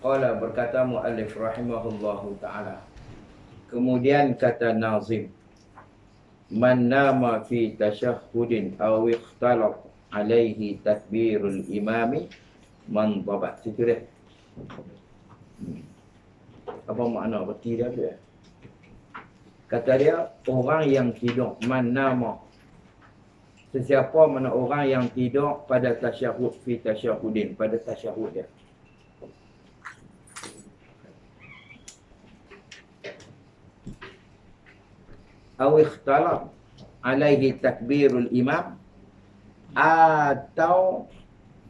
Qala berkata muallif rahimahullahu ta'ala. Kemudian kata nazim, man nama fi tasyahhudin aw ikhtalaf alaihi takbirul imami man dhabat. Situ dia. Apa makna berti dia tu? Kata dia, orang yang tidur, man nama, sesiapa mana orang yang tidur pada tasyahud fi tasyahudin, pada tasyahud dia. Aw ikhtalaf alaihi takbirul imam, atau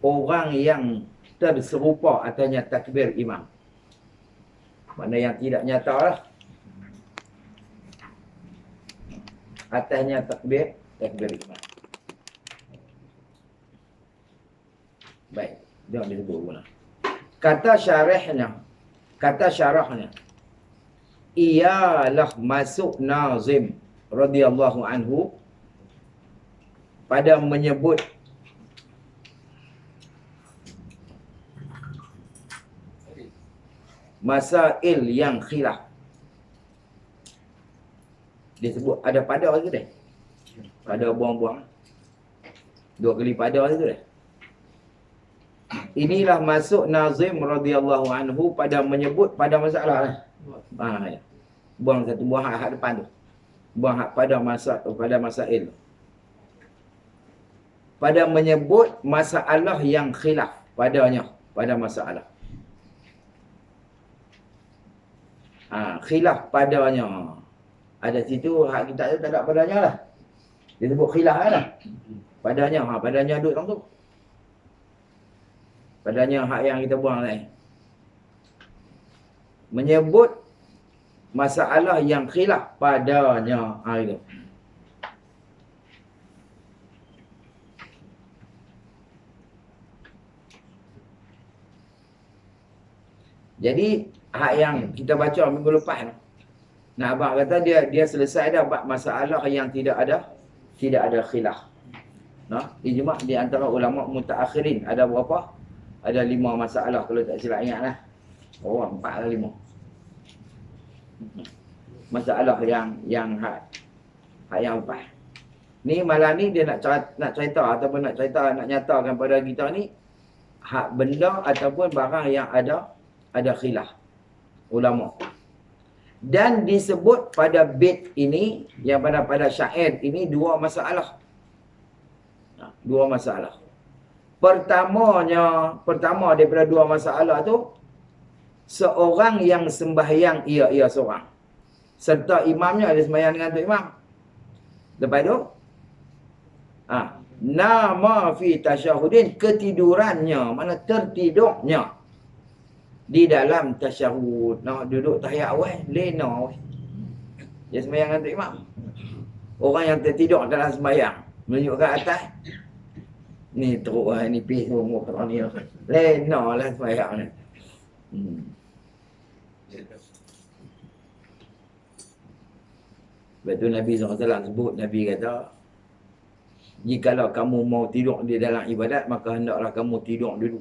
orang yang terserupa atasnya takbir imam. Mana yang tidak nyata lah. Atasnya takbir imam. Baik, jangan disebut pula. Kata syarahnya, ialah masuk nazim radhiyallahu anhu pada menyebut masail yang khilaf. Disebut ada pada itu deh. Pada buang-buang. 2 kali pada itu deh. Inilah masuk nazim radhiyallahu anhu pada menyebut pada masalah lah. Ya. Buang satu buang hak depan tu. Buang hak pada masail. Pada menyebut masalah yang khilaf padanya, pada masalah. Khilaf padanya. Ada situ hak kita tu tak ada padanya lah. Dia sebut khilaf lah. Padanya, padanya duduk dalam tu. Padanya hak yang kita buang lain. Menyebut masalah yang khilaf padanya. Itu. Jadi hak yang kita baca minggu lepas ni. Nah, abang kata dia selesai dah bab masalah yang tidak ada khilaf. Nah, ijma' di antara ulama mutaakhirin ada berapa? Ada 5 masalah kalau tak silap ingatlah. 4 atau 5. Masalah yang hak yang lepas. Ni malam ni dia nak cerita ataupun nak nyatakan pada kita ni hak benda ataupun barang yang ada khilaf ulama. Dan disebut pada bait ini, yang pada syair ini 2 masalah. 2 masalah. Pertama daripada 2 masalah tu, seorang yang sembahyang ia seorang, serta imamnya ada sembahyang dengan tu imam. Lepas tu nama fi tasyahudin, ketidurannya, mana tertidurnya di dalam tasyahud. Nak duduk tahiyat awal, lena awal. Dia sembahyang dengan tu imam. Orang yang tertidur dalam sembahyang, menunjuk ke atas. Ni teruk lah, ni pis semua kat ni. Lena lah sembahyang ni. Lepas tu Nabi SAW sebut, Nabi kata, jikalau kamu mau tidur di dalam ibadat, maka hendaklah kamu tidur dulu.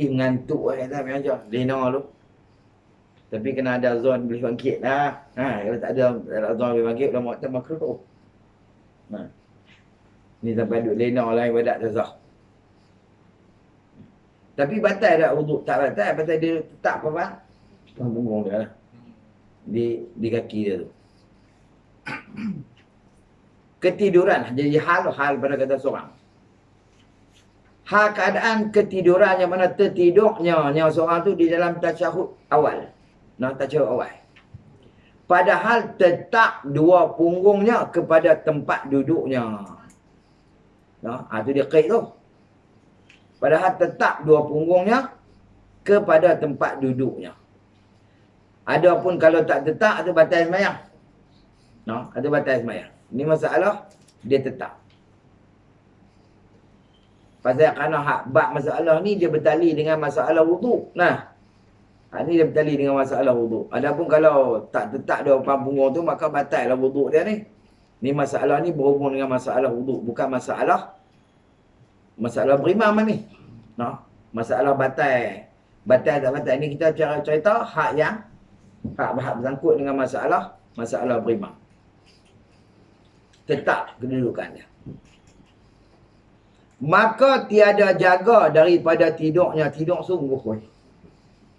Ngantuk lah kata macam lena tu. Tapi kena ada zon boleh bangkit lah. Kalau tak ada zon boleh bangkit, ulama kata makruh. Ni sampai duduk lena lah ibadat tak sah. Tapi batal tak wuduk? Tak batal. Batal dia tetap apa? Punggung dia lah. Di kaki dia tu. Ketiduran. Jadi hal pada kata seorang. Hal keadaan ketidurannya, mana tertidurnya seorang tu di dalam tasyahud awal. Tasyahud awal. Padahal tetap 2 punggungnya kepada tempat duduknya. Itu dia qaid tu. Padahal tetap 2 punggungnya kepada tempat duduknya. Adapun kalau tak tetap, itu batal sembahyang. Itu batal sembahyang. Ini masalah dia tetap. Pasal kerana bab masalah ni dia bertali dengan masalah wuduk. Ni dia bertali dengan masalah wuduk. Adapun kalau tak tetap 2 punggung tu, maka batal lah wuduk dia ni. Ni masalah ni berhubung dengan masalah wuduk, bukan masalah berimam ni. Masalah batal. Batal tak batal ni kita cerita hak yang hak bersangkut dengan masalah berimam. Tetap kedudukannya. Maka tiada jaga daripada tidurnya. Tidur sungguh pun.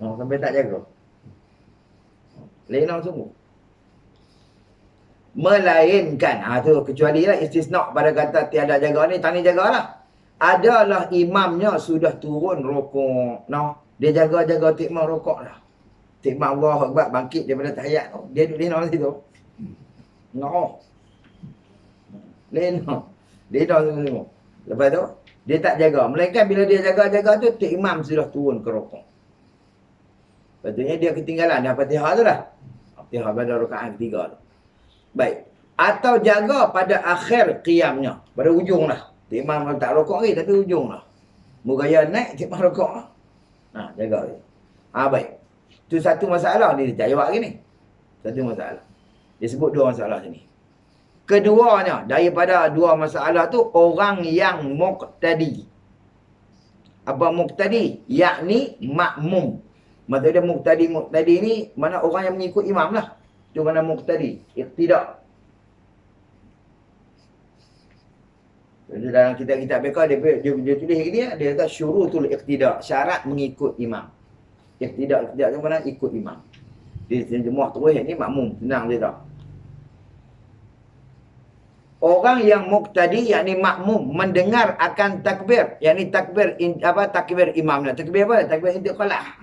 Sampai tak jaga. Lena sungguh. Melainkan, tu kecuali lah istisna pada kata tiada jaga ni, tak ni jagalah. Adalah imamnya sudah turun rukuk. Dia jaga-jaga tikmam rukuk dah. Tikmam Allah Akbar bangkit daripada tahiyat tu. Dia duduk lena situ. Lena. Lena semua. Lepas tu, dia tak jaga. Melainkan bila dia jaga-jaga tu, tikmam sudah turun ke rukuk. Patutnya dia ketinggalan dah Fatihah tu dah. Fatihah pada rakaat ketiga tu. Baik. Atau jaga pada akhir qiyamnya. Pada ujung lah. Imam tak rokok lagi tapi ujung lah. Mugaya naik imam rokok lah. Jaga lagi. Baik. Itu satu masalah dia tak jawab lagi ni. Satu masalah. Dia sebut dua masalah sini. Keduanya, daripada dua masalah tu, orang yang muqtadi. Apa muqtadi? Yakni makmum. Maksudnya muqtadi ni, mana orang yang mengikut imam lah. Itu mana muqtadi. Iqtidak. Jadi dalam kitab-kitab mereka, dia tulis lagi dia kata syurutul iqtidak. Syarat mengikut imam. Iqtidak tu mana? Ikut imam. Dia terjemuh terus ni makmum. Senang dia tak. Orang yang muqtadi, yakni makmum, mendengar akan takbir. Yakni takbir, takbir imam. Takbir apa? Takbir intiqalah.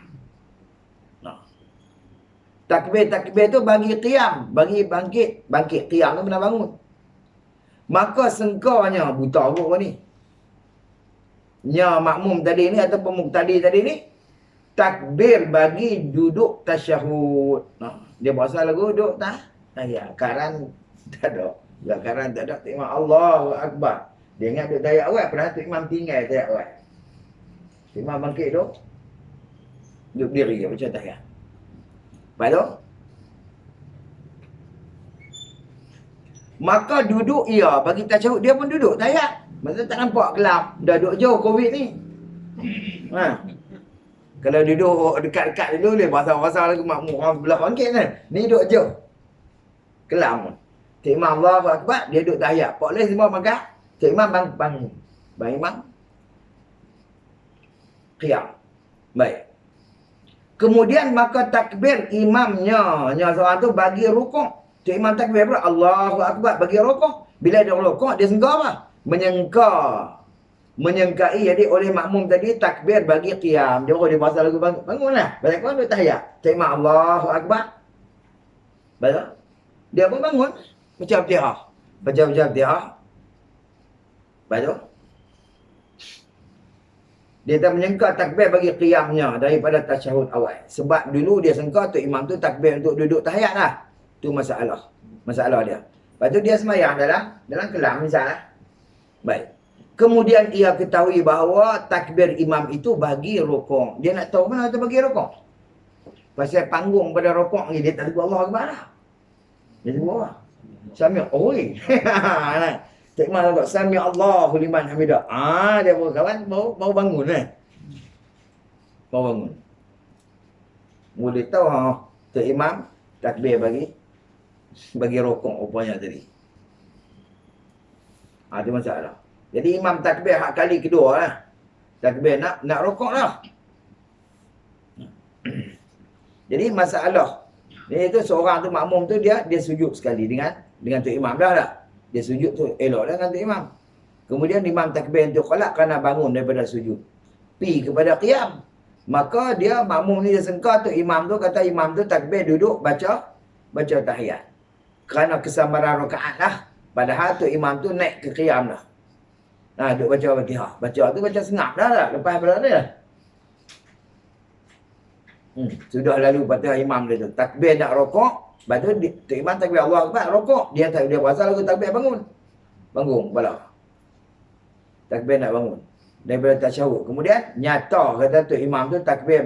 Takbir tu bagi qiyam, bagi bangkit qiyam tu benar bangun. Maka sengkanya buta apa ni? Nya makmum tadi ni ataupun muqtadi tadi ni takbir bagi duduk tasyahud. Dia berasal lagu duduk tahiyat. Karan tak ada. Karan tak ada. Tengok Allahu Akbar. Dia ingat duduk tahiyat awal, padahal tu imam tinggal tahiyat awal. Imam bangkit tu duduk diri dia macam tahiyat. Baik. Maka duduk ia bagi tasyahud, dia pun duduk tahiyat. Maksudnya tak nampak gelap. Dah duduk jauh Covid ni. Kalau duduk dekat-dekat dulu boleh bahasa-bahasa lagu makmum orang sebelah bangkit kan. Ni duduk jauh. Kelam. Cik Imam Allahu Akbar, dia duduk tahiyat. Pak boleh semua makan. Cik Imam bangun. Bang Imam qiyam. Baik. Kemudian maka takbir imamnya, seorang tu bagi rukuk. Cik Imam takbir pula, Allahu Akbar, bagi rukuk. Bila dia rukuk, dia sengkau apa? Menyengkai. Jadi oleh makmum tadi, takbir bagi qiyam. Dia baru dia bahasa lagu bangunlah. Balik pun dia tahiyat. Cik Imam Allahu Akbar. Baik. Dia pun bangun. Macam Fatihah. Baca Fatihah. Baik. Dia tak menyangka takbir bagi qiyamnya daripada tasyahud awal. Sebab dulu dia sangka tu imam tu takbir untuk duduk tahiyat lah. Tu masalah. Masalah dia. Lepas tu dia semayang dalam kelam misalnya. Baik. Kemudian ia ketahui bahawa takbir imam itu bagi rukuk. Dia nak tahu mana tu bagi rukuk. Pasal panggung pada rukuk ni dia tak sebut Allah Akbar lah. Dia sebut apa? Sami' oi. Cik Imam kata sami Allahu liman hamidah. Dia baru kawan baru bangun Baru bangun. Boleh tahu Cik Imam takbir bagi rokok rupanya tadi. Itu masalah. Jadi imam takbir hak kali kedua lah. Takbir nak rokok lah. Jadi masalah. Itu seorang tu makmum tu dia sujud sekali dengan Cik Imam dah tak? Dia sujud tu elok dah dengan Cik Imam. Kemudian imam takbir untuk qalak kerana bangun daripada sujud. Pi kepada qiyam. Maka dia makmum ni dia sengkau tu imam tu kata imam tu takbir duduk baca tahiyat. Kerana kesamaran rakaat lah. Padahal tu imam tu naik ke qiyam dah. Duduk baca Fatihah. Baca tu baca sengap dah tak? Lepas berada dah. Sudah lalu Fatihah imam dia tu. Takbir nak rokok. Lepas tu tu imam takbir Allah Akbar rokok. Dia berasa lagu takbir bangun. Bangun kepala. Takbir nak bangun. Daripada tasyahud. Kemudian nyata kata tu imam tu takbir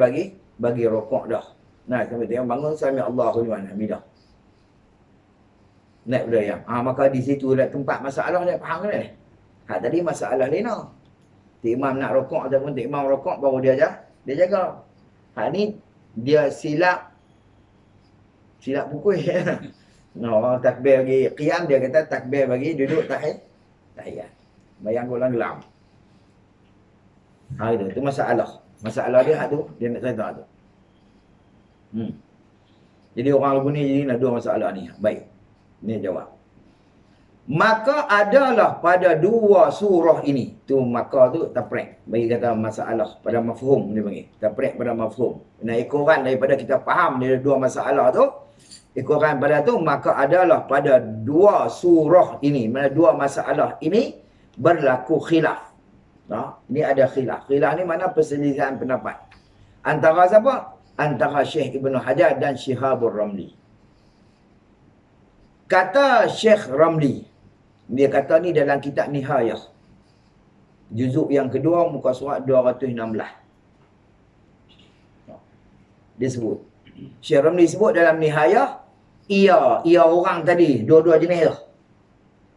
bagi rokok dah. Sampai tengok bangun sami Allahu liman hamidah. Naik berayam. Maka di situ tempat masalah dia faham ke ni? Tadi masalah lena. Tok Imam nak rokok ataupun Tok Imam rokok baru dia jaga. Hak ni dia silap pukul. No, takbir bagi qiyam, dia kata takbir bagi duduk tahiyat. Bayang ulang gelam. Itu masalah. Masalah dia hak tu, dia nak cerita tu. Jadi orang lagu ni jadi nak dua masalah ni. Baik. Ni jawab. Maka adalah pada dua surah ini. Tu maka tu taprek. Bagi kata masalah pada mafhum dia panggil. Taprek pada mafhum. Nah, ikuran daripada kita faham dia dua masalah tu. Ikuran pada tu maka adalah pada dua surah ini. Mana dua masalah ini berlaku khilaf. Nah, ini ada khilaf. Khilaf ni mana perselisihan pendapat. Antara siapa? Antara Syekh Ibn Hajar dan Syihabur Ramli. Kata Syekh Ramli, dia kata ni dalam kitab Nihayah. Juzuk yang kedua, muka surat 216. Dia sebut. Syekh Ramli sebut dalam Nihayah, ia orang tadi, dua-dua jenis tu.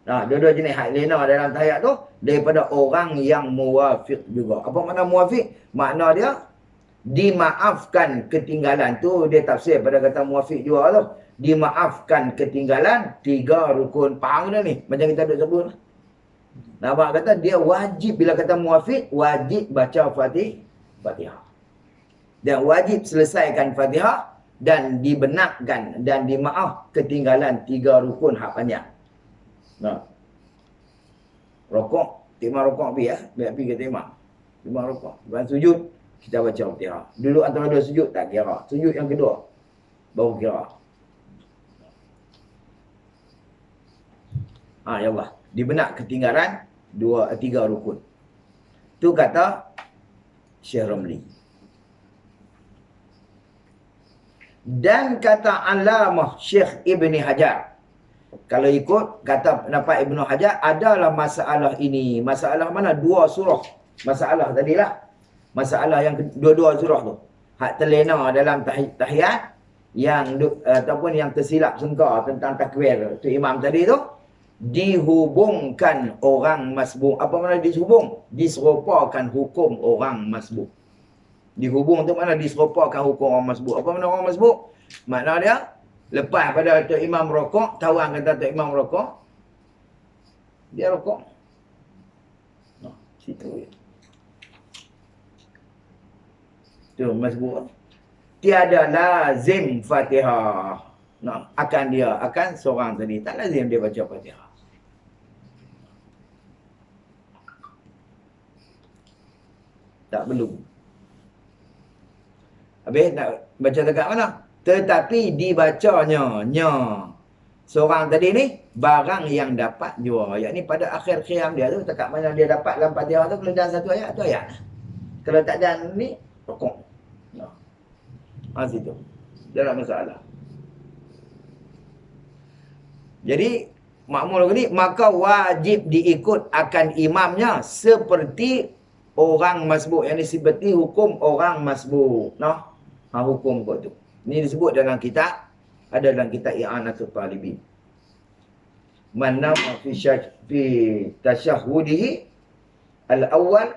Nah, dua-dua jenis hak lena dalam tahiyat tu, daripada orang yang muwafiq juga. Apa makna muwafiq? Makna dia, dimaafkan ketinggalan tu, dia tafsir pada kata muwafiq juga tu. Dimaafkan ketinggalan 3 rukun. Faham dah ni? Macam kita duk sebut. Nampak kata dia wajib, bila kata muwafiq, wajib baca Fatihah. Dan wajib selesaikan Fatihah dan dibenarkan dan dimaaf ketinggalan 3 rukun hak panjang. Nah. Rokok, timah rokok pergi ya. Biar pergi ke timah. Timah rokok. Lepas sujud, kita baca Fatihah. Duduk antara dua sujud, tak kira. Sujud yang kedua, baru kira. Ya Allah. Dibenak ketinggalan 3 rukun. Tu kata Syekh Ramli. Dan kata Alamah Syekh Ibn Hajar. Kalau ikut kata pendapat Ibn Hajar, adalah masalah ini. Masalah mana? 2 surah. Masalah tadilah. Masalah yang dua-dua surah tu. Hak terlena dalam tahiyat. Ataupun yang tersilap sengkar tentang takbir tu imam tadi tu. Dihubungkan orang masbuk. Apa makna dihubung? Diserupakan hukum orang masbuk. Dihubung tu mana diserupakan hukum orang masbuk. Apa makna orang masbuk? Makna dia, lepas pada Tok Imam rokok, tawang kata Tok Imam rokok, dia rokok. Situ je. Tu masbuk. Tiada lazim Fatihah. Akan seorang tadi. Tak lazim dia baca Fatihah. Tak perlu. Habis nak baca dekat mana? Tetapi dibacanya seorang tadi ni barang yang dapat jua. Yakni pada akhir qiyam dia tu, dekat mana dia dapat dalam Fatihah tu, kalau dalam satu ayat tu ayat. Kalau tak ada ni rukuk. Situ. Tak ada masalah. Jadi makmum ni maka wajib diikut akan imamnya seperti orang masbuk. Yang seperti hukum orang masbuk. Hukum kau tu. Ini disebut dalam kitab, ada dalam kitab I'anatul Talibin. Man nama fi tasyahhudihi al-awwal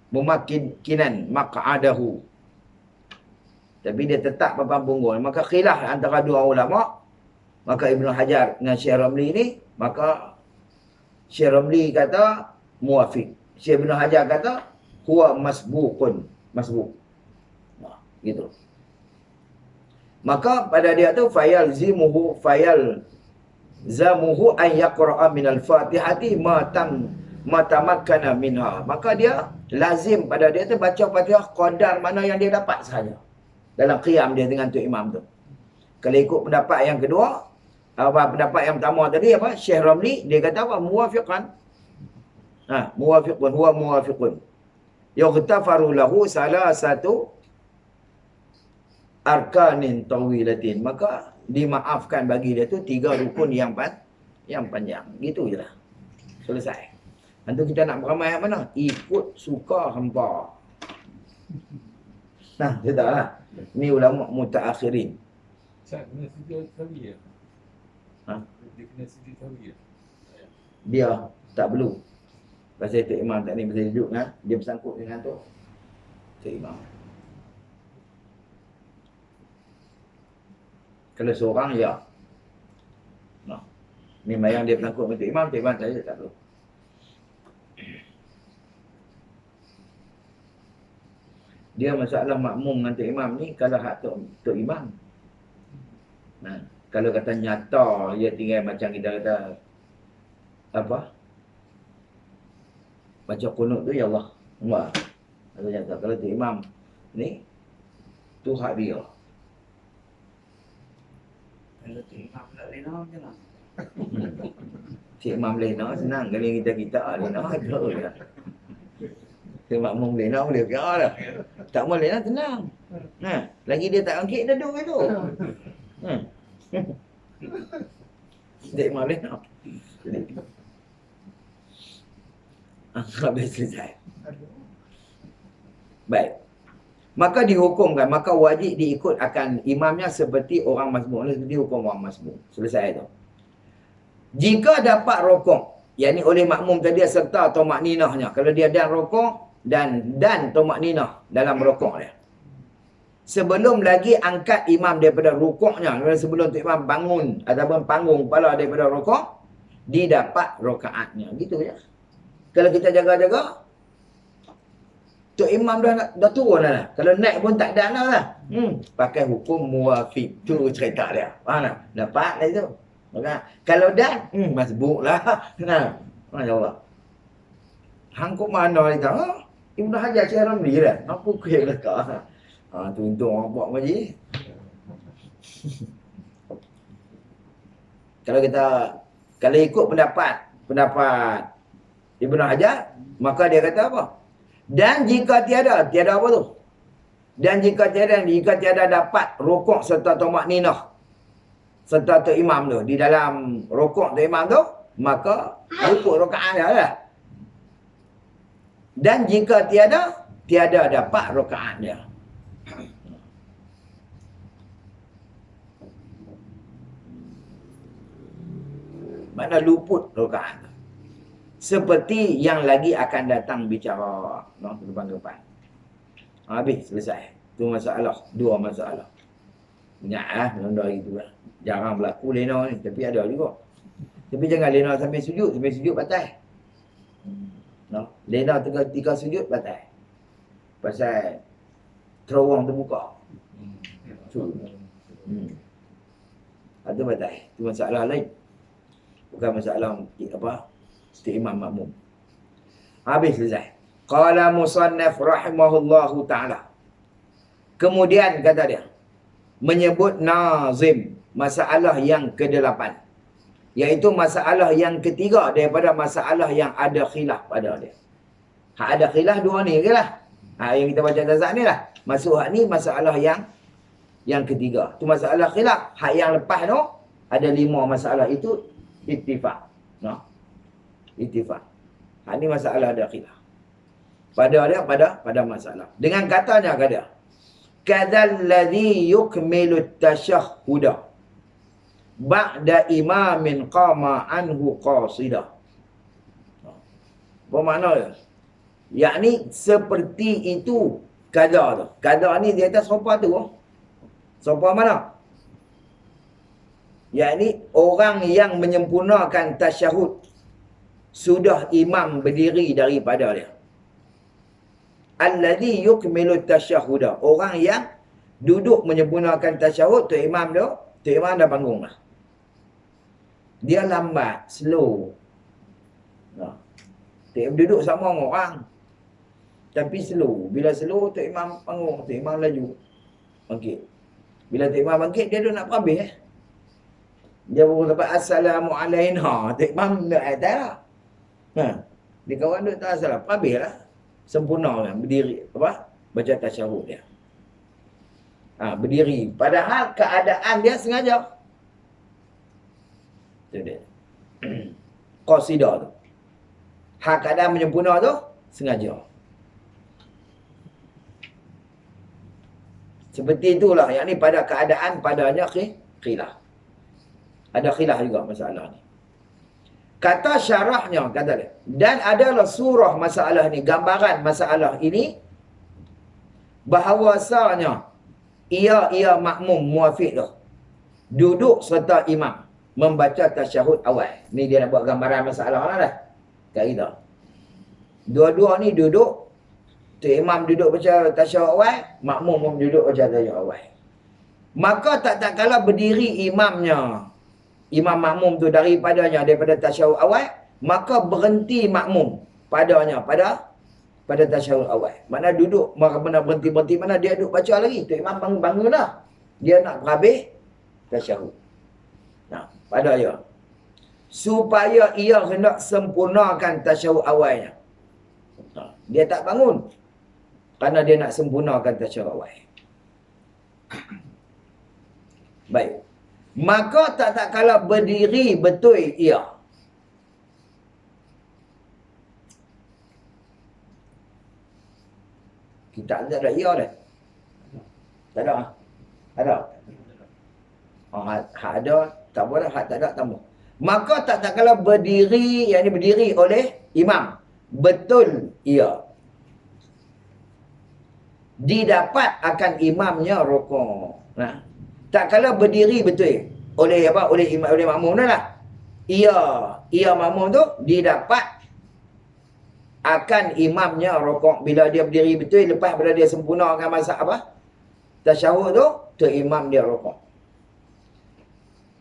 mumakkinan maq'adahu. Tapi dia tetap papan punggul. Maka khilaf antara dua ulama. Maka Ibn Hajar dengan Syekh Ramli ni, maka Syekh Ramli kata muwafiq. Syekh Ibn Hajar kata huwa masbuk. Gitu. Maka pada dia tu fayalzamuhu an yaqra'a minal Fatihati ma tamakkana minha. Maka dia lazim pada dia tu baca Fatihah qadar mana yang dia dapat sahaja dalam qiyam dia dengan tu imam tu. Kalau ikut pendapat yang kedua, pendapat yang pertama tadi Syekh Ramli dia kata apa? Muwafiqan. Muwafiqun, huwa muwafiqun. Yughtafaru lahu salah satu arkanin tawilatin. Maka dimaafkan bagi dia tu 3 rukun yang panjang. Gitu je lah. Selesai. Nanti kita nak beramai yang mana? Ikut suka hampa. Dia tak lah. Ni ulama mutaakhirin. Ustaz, kena sujud tawiyah. Dia kena sujud tawiyah. Dia tak perlu. Pasal Tok Imam tak ni pasal duduk kan, dia bersangkut dengan Tok Imam. Kalau seorang, ya. Nah, memang yang dia bersangkut dengan Tok Imam saya tak perlu. Dia masalah makmum dengan Tok Imam ni, kalau hak Tok Imam. Nah, kalau kata nyata, dia tinggal macam kita kata, apa? Baca kunut tu, ya Allah. Nampak? Kalau nyata, kalau Tok Imam ni, tu hak dia. Kalau tu imam nak lena macam mana? Cik Imam lena senang, kalau kita lena tu je. Cik makmum lena boleh biar dah. Tak boleh lena tenang. Nah, lagi dia tak angkit dah duduk itu. Cik Imam lena. Habis selesai. Baik. Maka dihukumkan, maka wajib diikut akan imamnya seperti orang masbuk, seperti hukum orang masbuk. Selesai tu. Jika dapat rokok, yakni oleh makmum tadi serta tomak ninahnya. Kalau dia dan rokok dan tomak ninah dalam rokok dia. Sebelum lagi angkat imam daripada rukuknya, sebelum tu imam bangun ataupun panggung kepala daripada rokok, didapat rokaatnya. Gitu je. Kalau kita jaga-jaga, Tok Imam dah turun dah. Kalau naik pun tak ada lah. Pakai hukum muwafiq. Tu cerita dia. Faham tak? Dapat lah itu. Maka, kalau dah, masbuk lah. Nah, Masya Allah. Hang kok mana dia tahu? Ibnu Hajar Syekh Ramli dah. Apa kira belakang? Tu untung orang buat ngaji. Kalau ikut pendapat Ibnu Hajar, maka dia kata apa? Dan jika tiada apa tu? Dan jika tiada dapat rukuk serta tomak ninah serta Tok Imam tu di dalam rukuk Tok Imam tu, maka rukuk rakaat dia lah. Dan jika tiada dapat rakaat dia. Mana luput rakaat. Seperti yang lagi akan datang bicara depan-depan. Habis, selesai. Itu masalah. Dua masalah. Banyak benda itu lah. Jarang berlaku lena ni. Tapi ada juga. Tapi jangan lena sampai sujud. Sampai sujud batal. Lena ketika sujud batal. Pasal terowong terbuka. Itu batal. Itu masalah lain. Bukan masalah apa? Setiap imam makmum. Habis selesai. Qala musannaf rahimahullahu ta'ala. Kemudian kata dia, menyebut nazim masalah yang ke-8. Iaitu masalah yang ketiga daripada masalah yang ada khilaf pada dia. Hak ada khilaf dua ni ke lah. Yang kita baca tazak ni lah. Masuk hak ni masalah yang ketiga. Tu masalah khilaf. Hak yang lepas tu ada 5 masalah itu ittifaq. Ittifaq. Hak ni masalah ada khilaf. Pada masalah. Dengan katanya kata, kadzalladzi yukmilu tasyahhuda ba'da imamin qama anhu qasida. Apa makna dia? Yakni seperti itu kada tu. Kada ni dia kata sopa tu. Sopa mana? Yakni orang yang menyempurnakan tasyahud sudah imam berdiri daripada dia. Alladhi yukmilu tasyahhuda. Orang yang duduk menyempurnakan tasyahud, tu imam dah panggung lah. Dia lambat, slow. Duduk sama dengan orang. Tapi slow. Bila slow, tu imam panggung, tu imam laju. Bangkit. Bila tu imam bangkit, dia dah nak perhabis. Dia baru dapat assalamualaikum. Tu imam nak atas lah. Dia kawan duduk tak salah. Habis lah. Sempurna lah. Berdiri. Baca tasyahud dia. Berdiri. Padahal keadaan dia sengaja. Itu dia. Qasidah tu. Hak keadaan menyempurna tu sengaja. Seperti itulah. Yang ni pada keadaan padanya khilaf. Ada khilaf juga masalah ni. Kata syarahnya, kata dia. Dan adalah surah masalah ni, gambaran masalah ini, bahawasanya ia makmum muafiq tu. Duduk serta imam. Membaca tasyahud awal. Ni dia nak buat gambaran masalah lah dah. Kat kita. Dua-dua ni duduk. Tu imam duduk baca tasyahud awal. Makmum pun duduk baca tasyahud awal. Maka tak kala berdiri imamnya. Imam makmum tu daripada tasyahud awal, maka berhenti makmum padanya pada tasyahud awal. Mana duduk, mana berhenti, mana dia duduk baca lagi. Tu imam bangun dah. Dia nak habis tasyahud. Nah, pada dia. Supaya ia hendak sempurnakan tasyahud awalnya. Dia tak bangun. Kerana dia nak sempurnakan tasyahud awal. Baik. Maka tak kala berdiri betul ia. Kita tak ada ia dah. Tak ada. Ada. Oh, hak ada, tak boleh, hak tak ada, tambah. Maka tak kala berdiri, yang ini berdiri oleh imam. Betul ia. Didapat akan imamnya rukuk. Nah. Tak kala berdiri betul oleh apa? Oleh imam, oleh makmum lah. Ia makmum tu didapat akan imamnya rukuk bila dia berdiri betul, lepas bila dia sempurnakan masa apa? Tasyahud tu imam dia rukuk.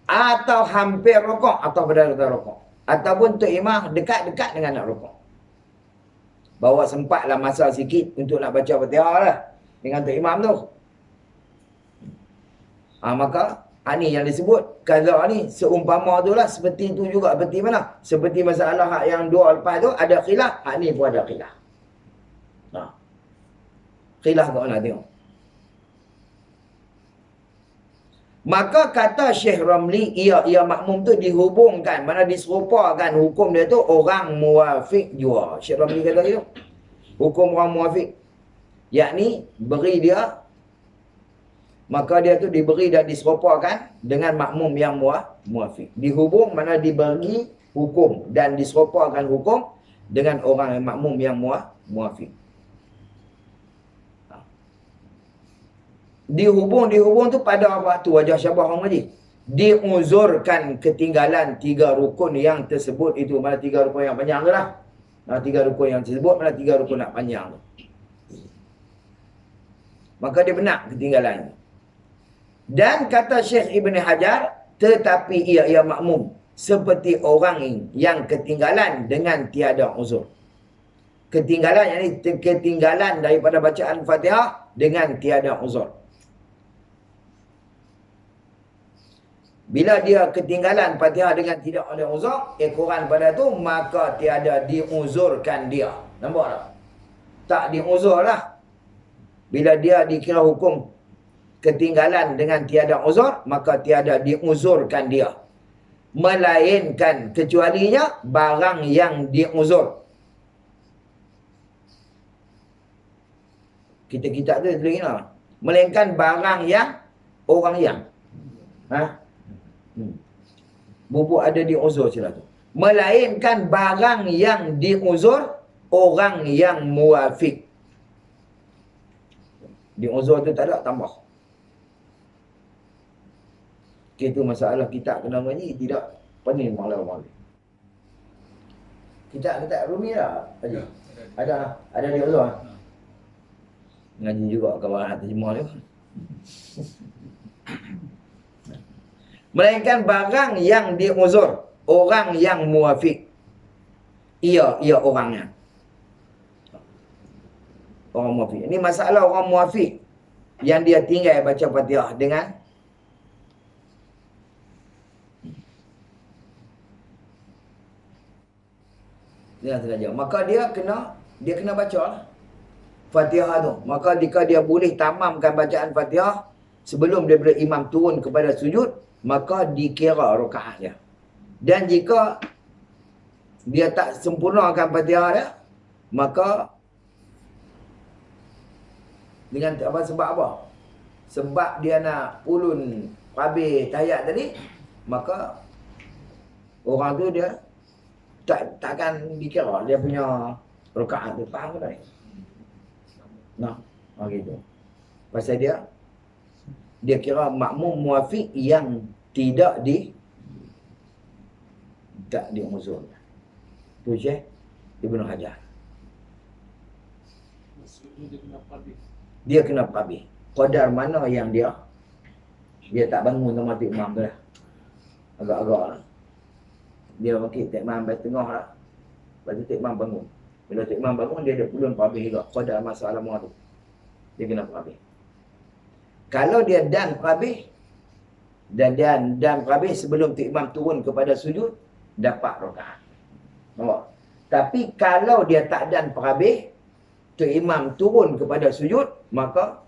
Atau hampir rukuk atau berada rukuk. Ataupun tu imam dekat-dekat dengan nak rukuk. Bawa sempatlah masa sikit untuk nak baca Fatihah lah dengan tu imam tu. Maka ni yang disebut kaza ni seumpama tu lah, seperti tu juga. Seperti mana? Seperti masalah hak yang dua lepas tu ada khilaf, hak ni pun ada khilaf. Khilaf kat mana tengok. Maka kata Syekh Ramli, ia makmum tu dihubungkan, mana diserupakan hukum dia tu orang muafiq jua. Syekh Ramli kata gitu. Hukum orang muafiq. Yakni beri dia, maka dia tu diberi dan diserupakan dengan makmum yang muafiq. Dihubung mana dibagi hukum dan diserupakan hukum dengan orang yang makmum yang muafiq. Dihubung tu pada waktu wajah syabah orang majlis. Diuzurkan ketinggalan 3 rukun yang tersebut itu. Mana 3 rukun yang panjang tu lah. 3 rukun yang tersebut, mana 3 rukun nak panjang tu. Maka dia benar ketinggalan. Dan kata Syekh Ibn Hajar, tetapi ia makmum seperti orang yang ketinggalan dengan tiada uzur. Ketinggalan, yakni ketinggalan daripada bacaan Fatihah dengan tiada uzur. Bila dia ketinggalan Fatihah dengan tidak ada uzur, kurang pada tu, maka tiada diuzurkan dia. Nampak tak? Tak diuzur lah. Bila dia dikira hukum ketinggalan dengan tiada uzur, maka tiada diuzurkan dia. Melainkan kecualinya barang yang diuzur. Kita tu tulis lah. Melainkan barang yang orang yang. Bubuk ada diuzur sila tu. Melainkan barang yang diuzur orang yang muafiq. Diuzur tu tak ada tambah. Itu masalah kita kena mengaji, tidak pening malam-malam. Kita rumi lah. Ada di uzur. Ngaji juga kawan terjemah dia. Melainkan barang yang diuzur orang yang muafiq. Ia orangnya. Orang muafiq. Ini masalah orang muafiq yang dia tinggal baca Fatihah dengan dia sengaja. Maka dia kena baca lah Fatihah tu. Maka jika dia boleh tamamkan bacaan Fatihah sebelum daripada imam turun kepada sujud, maka dikira rakaat dia. Dan jika dia tak sempurnakan Fatihah dia, maka dengan sebab apa? Sebab dia nak ulun habis tahiyat tadi, maka orang tu dia takkan dikira dia punya rakaat tu. Faham tak? Nah, gitu. Pasal dia kira makmum muafiq yang tidak diuzur. Tu Syekh Ibnu Hajar. Maksudnya dia kena habis. Dia kena habis. Qadar mana yang dia tak bangun sama Tok Imam tu lah. Agak-agak lah. Dia bangkit Tok Imam sampai tengah lah. Lepas tu Tok Imam bangun. Bila Tok Imam bangun, dia ada pulun habis juga. Qadar masa alam tu. Dia kena habis. Kalau dia dan habis, dan habis sebelum Tok Imam turun kepada sujud, dapat rakaat. Nampak? Tapi kalau dia tak dan habis, Tok Imam turun kepada sujud, maka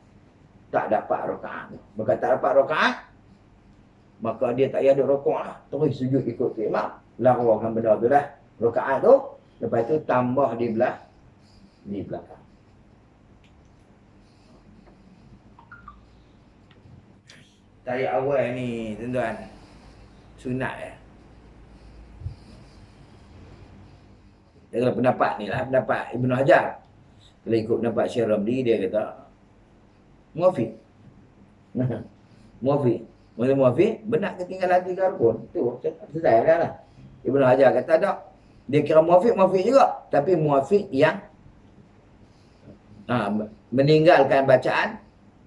tak dapat rakaat. Maka tak dapat rakaat, maka dia tak payah ada rokok lah. Terus sujud ikut Tok Imam. Larwakan benda tu dah. Rakaat tu, lepas tu tambah di belakang. Tarik awal ni, tuan-tuan, sunat Dia kalau pendapat ni lah, pendapat Ibnu Hajar. Kalau ikut pendapat Syekh Ramli, dia kata muafiq. Muafiq. Maksudnya muafiq, benar ketinggalan 3 rukun. Tu, selesai dah lah. Ibnu Hajar kata tak. Dia kira muafiq juga. Tapi muafiq yang meninggalkan bacaan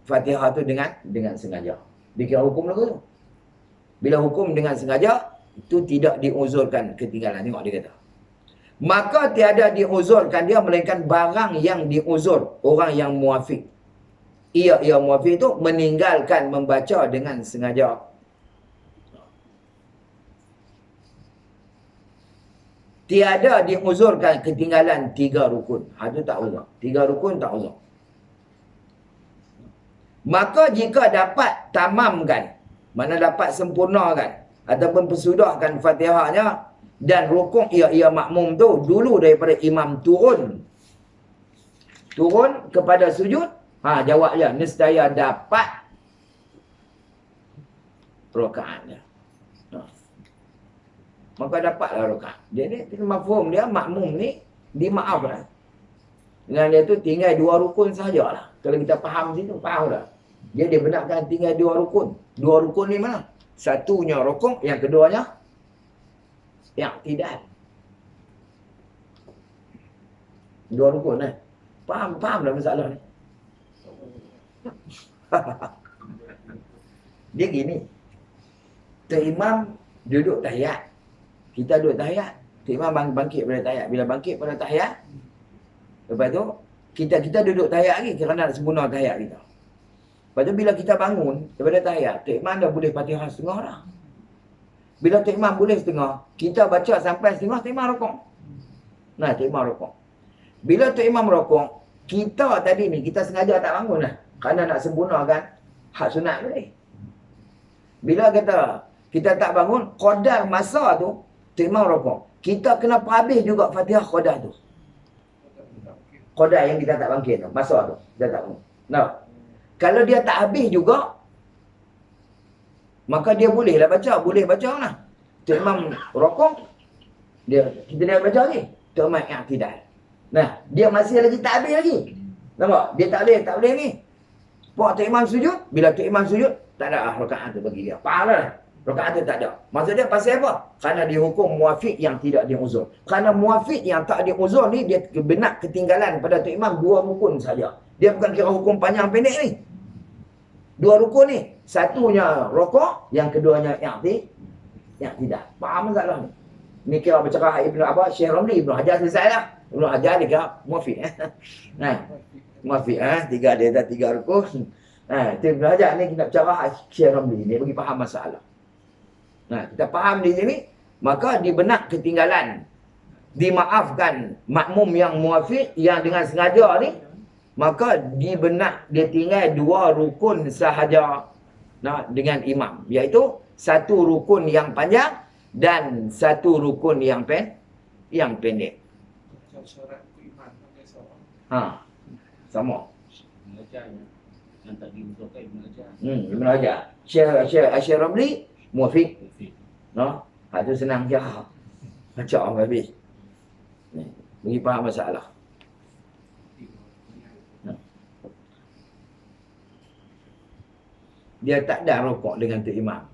Fatihah tu dengan sengaja. Dia kira hukum lagu tu. Bila hukum dengan sengaja, itu tidak diuzurkan ketinggalan. Tengok dia kata. Maka tiada diuzurkan dia, melainkan barang yang diuzur orang yang muafiq. Ia muafiq itu meninggalkan membaca dengan sengaja. Tiada diuzurkan ketinggalan 3 rukun. Itu tak uzur. 3 rukun tak uzur. Maka jika dapat tamamkan, mana dapat sempurnakan ataupun persudahkan Fatihahnya, dan rukuk ia makmum tu dulu daripada imam turun kepada sujud, jawab je, nescaya dapat rakaatnya. Maka dapatlah rakaat. Dia ni mafhum dia, makmum ni dimaafkan. Dengan dia tu tinggal 2 rukun sahajalah. Kalau kita faham situ, faham dah. Dia benarkan tinggal 2 rukun. 2 rukun ni mana? Satunya rukuk, yang keduanya i'tidal. 2 rukun Faham dah masalah ni. Dia gini. Tok Imam duduk tahiyat. Kita duduk tahiyat. Tok Imam bangkit pada tahiyat. Bila bangkit pada tahiyat, lepas tu kita duduk tahiyat lagi kerana nak sempurna tahiyat kita. Lepas tu bila kita bangun daripada tahiyat, Tok Imam dah boleh Fatihah setengah dah. Bila Tok Imam boleh setengah, kita baca sampai setengah, Tok Imam rokok. Nah, Tok Imam rokok. Bila Tok Imam rokok, kita tadi ni, kita sengaja tak bangun lah. Kerana nak sempurnakan hak sunat ni. Bila kata kita tak bangun, qadar masa tu, Tok Imam rokok. Kita kena habis juga Fatihah qadar tu. Qadar yang kita tak bangkit tu, masa tu. Dia tak bangun. Nah, kalau dia tak habis juga, maka dia boleh baca lah. Tok Imam rokok, kita dah baca lagi. Tok Imam i'tidal. Nah, dia masih lagi tak habis lagi. Nampak? Dia tak boleh ni. Tok Imam sujud, bila Tok Imam sujud, tak ada rakaat tu bagi dia. Faham lah. Rakaat tu tak ada. Maksud dia pasal apa? Kerana dihukum muafiq yang tidak diuzur. Kerana muafiq yang tak diuzur ni, dia benar ketinggalan pada Tok Imam 2 rukun saja. Dia bukan kira hukum panjang pendek ni. 2 rukun ni. Satunya rokok, yang keduanya i'tidal. Faham masalah ni? Ni kira bercakap Syekh Ramli, Ibnu Hajar selesai lah. Ibnu Hajar dia kira muafiq. Muafiq. 3 dia dah 3 rukun. Itu Ibnu Hajar ni kita bercakap Syekh Ramli ni bagi faham masalah. Kita faham di sini, maka dibenak ketinggalan. Dimaafkan makmum yang muafiq, yang dengan sengaja ni, maka dibenak dia tinggal 2 rukun sahaja dengan imam, iaitu 1 rukun yang panjang dan 1 rukun yang pendek. Macam syarat iman pakai sama. Sama. Mengajarnya yang tak diusulkan mengajar. Ibnu Hajar. Syekh Ramli muafiq. Itu senang je. Macam apa habis? Ni, bagi faham masalah. Dia tak ada rukuk dengan tu imam.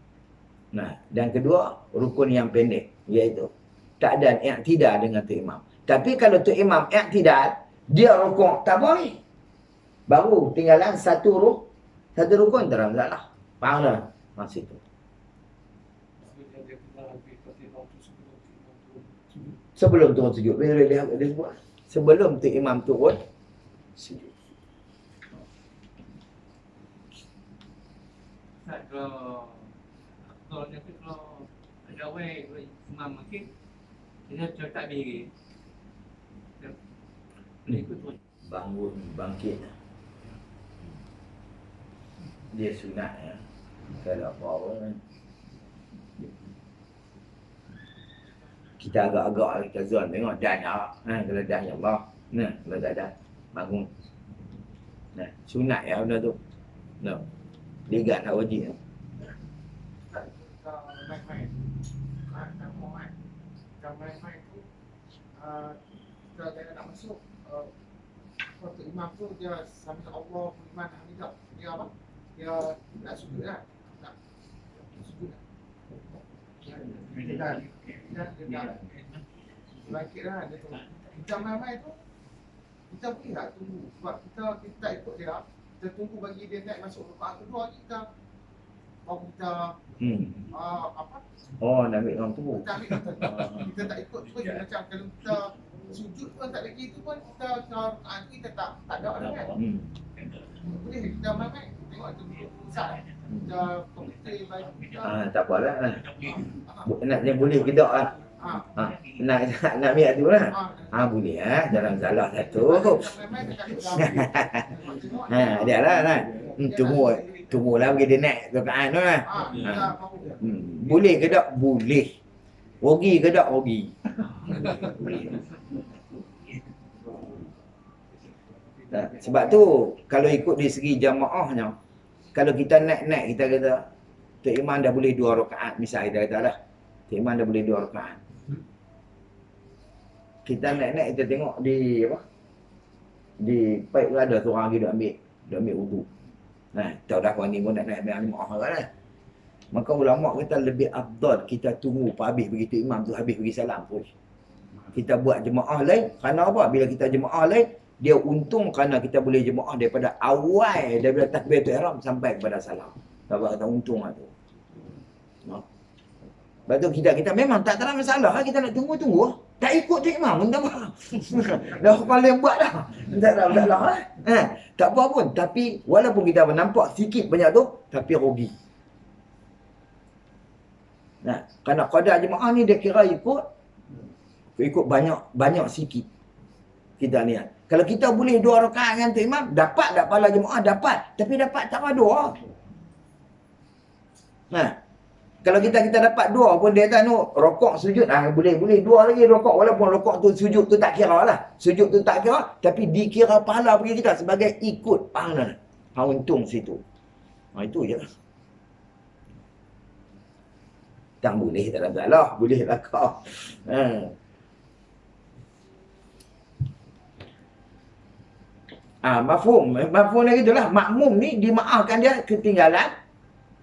Nah, dan kedua, rukun yang pendek, iaitu tak ada i'tidal dengan tu imam. Tapi kalau tu imam i'tidal, dia rukuk tak boleh. Baru tinggalan satu rukun tak ada masalah. Faham tak? Maksud tu. Sebelum turun sujud. Dia sebut. Sebelum tu imam turun sujud. Kalau ada awal imam makin dia tak diri. Dia ikut tu. Bangun, bangkit. Dia sunat ya. Kalau apa-apa kan. Kita agak-agak kita zon tengok dan kalau dan ya Allah. Nah, kalau tak ada bangun. Nah, sunat ya benda tu. No. Ligat tak wajib. Main-main. Kalau main-main tu, kita nak masuk, waktu imam tu dia sambil Allah, iman hamidah. Dia apa? Dia nak sujud lah. Nak sujud lah. Dia bangkit lah dia tu. Kita main-main tu, kita boleh tak tunggu? Sebab kita ikut dia, kita tunggu bagi dia naik masuk rakaat kedua, kita baru kita apa? Oh, nak ambil orang tu. Kita ambil tu. Kita tak ikut terus macam kalau kita sujud pun tak lagi tu pun kita kita tak ada kan. Boleh kita main-main tengok tu besar. Kita komputer bagi kita. Tak apalah. Nak dia boleh ke tak lah. Nak ambil tu lah. Boleh dalam salah satu. Dia lah kan. Tunggulah bagi dia naik rakaat tu lah. Boleh ke tak? Boleh. Rugi ke tak? Rugi. Sebab tu kalau ikut di segi jamaahnya, kalau kita naik-naik kita kata Tok Imam dah boleh 2 rakaat, misal kita kata dah. Tok Imam dah boleh 2 rakaat. Kita naik-naik kita tengok di apa? Di paip tu ada seorang lagi dia ambil wudu. Tahu dah kau ni pun nak naik jamaah kan. Maka ulama kata lebih afdal kita tunggu habis begitu imam tu habis bagi salam terus. Kita buat jemaah lain. Kerana apa? Bila kita jemaah lain, dia untung kerana kita boleh jemaah daripada awal, daripada takbiratul ihram sampai kepada salam. Sebab kata untung lah tu. Lepas tu kita memang tak ada masalah. Kita nak tunggu. Tak ikut tu imam pun tak apa. Dah paling buat dah. Tak ada masalah. Tak apa pun. Tapi walaupun kita nampak sikit banyak tu, tapi rugi. Kerana qada jemaah ni dia kira ikut banyak sikit. Kita lihat. Kalau kita boleh 2 rakaat dengan tu imam, dapat tak pahala jemaah? Dapat. Tapi dapat tak ada 2. Kalau kita dapat 2 pun dia kata rokok sujud boleh 2 lagi rokok, walaupun rokok tu sujud tu tak kira lah. Sujud tu tak kira, tapi dikira pahala bagi kita sebagai ikut pahala. Untung situ. Itu je lah. Tak boleh tak ada masalah, boleh lah kau. Mafhum dia gitulah. Makmum ni dimaafkan dia ketinggalan.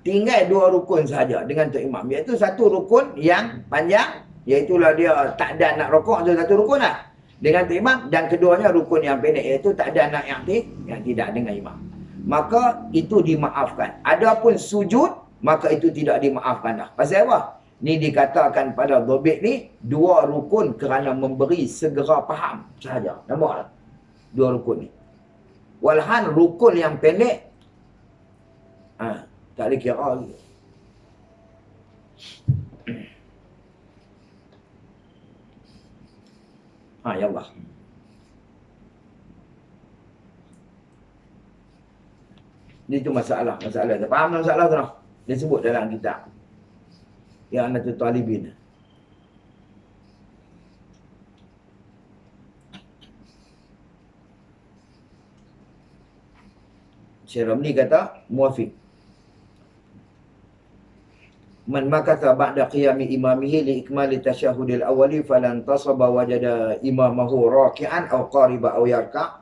Tinggal 2 rukun saja dengan Tok Imam. Iaitu satu rukun yang panjang, iaitulah dia tak ada nak rokok tu satu rukun lah. Dengan Tok Imam. Dan keduanya rukun yang pendek, iaitu tak ada nak yang tidak dengan imam. Maka itu dimaafkan. Adapun sujud, maka itu tidak dimaafkan dah. Pasal apa? Ni dikatakan pada dhabit ni 2 rukun kerana memberi segera faham sahaja. Nampak tak? 2 rukun ni. Walhan rukun yang pendek tak dikira lagi. Ya Allah. Itu masalah. Faham masalah tu? Dia sebut dalam kitab. Yang Anatul Talibin. Syekh Ramli kata muafiq. man makatha ba'da qiyami imamihi li ikmali tasyahudil awwali falan tasaba wajada imamahu raki'an aw qariba aw yarka'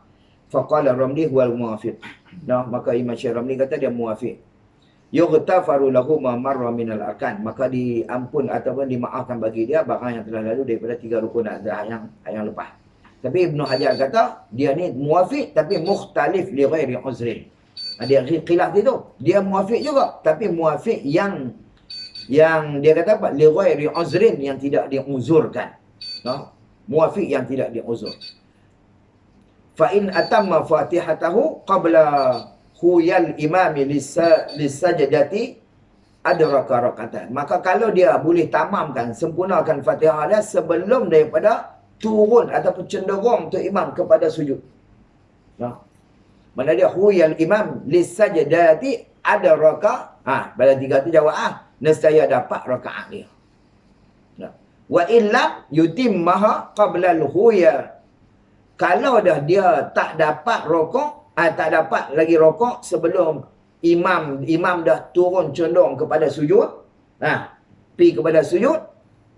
faqala Ramli huwal muwafiq. Nah, maka Imam Syekh Ramli kata dia muwafiq. Yughtafaru lahu ma marra minal arkan, maka diampun ataupun dimaafkan bagi dia barang yang telah lalu daripada 3 rukun yang lepas. Tapi Ibnu Hajar kata dia ni muwafiq tapi mukhtalif li ghairi uzrin. Dia khilaf itu. Dia muwafiq juga tapi muwafiq yang dia kata apa? Li ghairi uzrin, yang tidak diuzurkan. No? Muwafiq yang tidak diuzur. Fa in atamma Fatihatahu qabla huyal imami lisajdati adraka rakatan. Maka kalau dia boleh tamamkan, sempurnakan Fatihah dia sebelum daripada turun ataupun cenderung tu imam kepada sujud. Nah. Mana dia huyal imam lisajdati adraka. Pada 3 tu jawab nescaya dapat rakaat dia. Nah. Wa illa yutimmaha qabla al-huya. Kalau dah dia tak dapat rokok, tak dapat lagi rokok sebelum imam dah turun condong kepada sujud, pergi kepada sujud,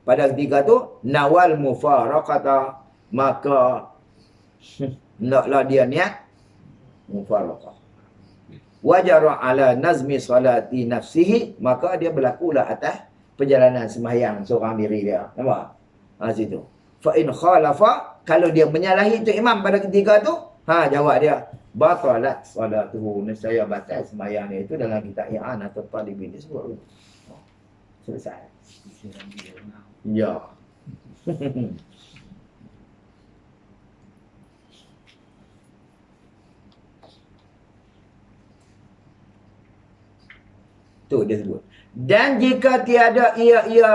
pada ketika tu nawal mufaraqata, maka naklah dia niat mufaraqah. Wajara ala nazmi salati nafsihi, maka dia berlakulah atas perjalanan sembahyang seorang diri dia. Nampak? Situ. Fa in khalafa, kalau dia menyalahi tu imam pada ketika tu, jawab dia batalat salatuhu, nescaya batal sembahyang dia. Itu dalam kitab I'an atau Talibin disebut. Selesai. Ya. Tu dia sebut. Dan jika tiada ia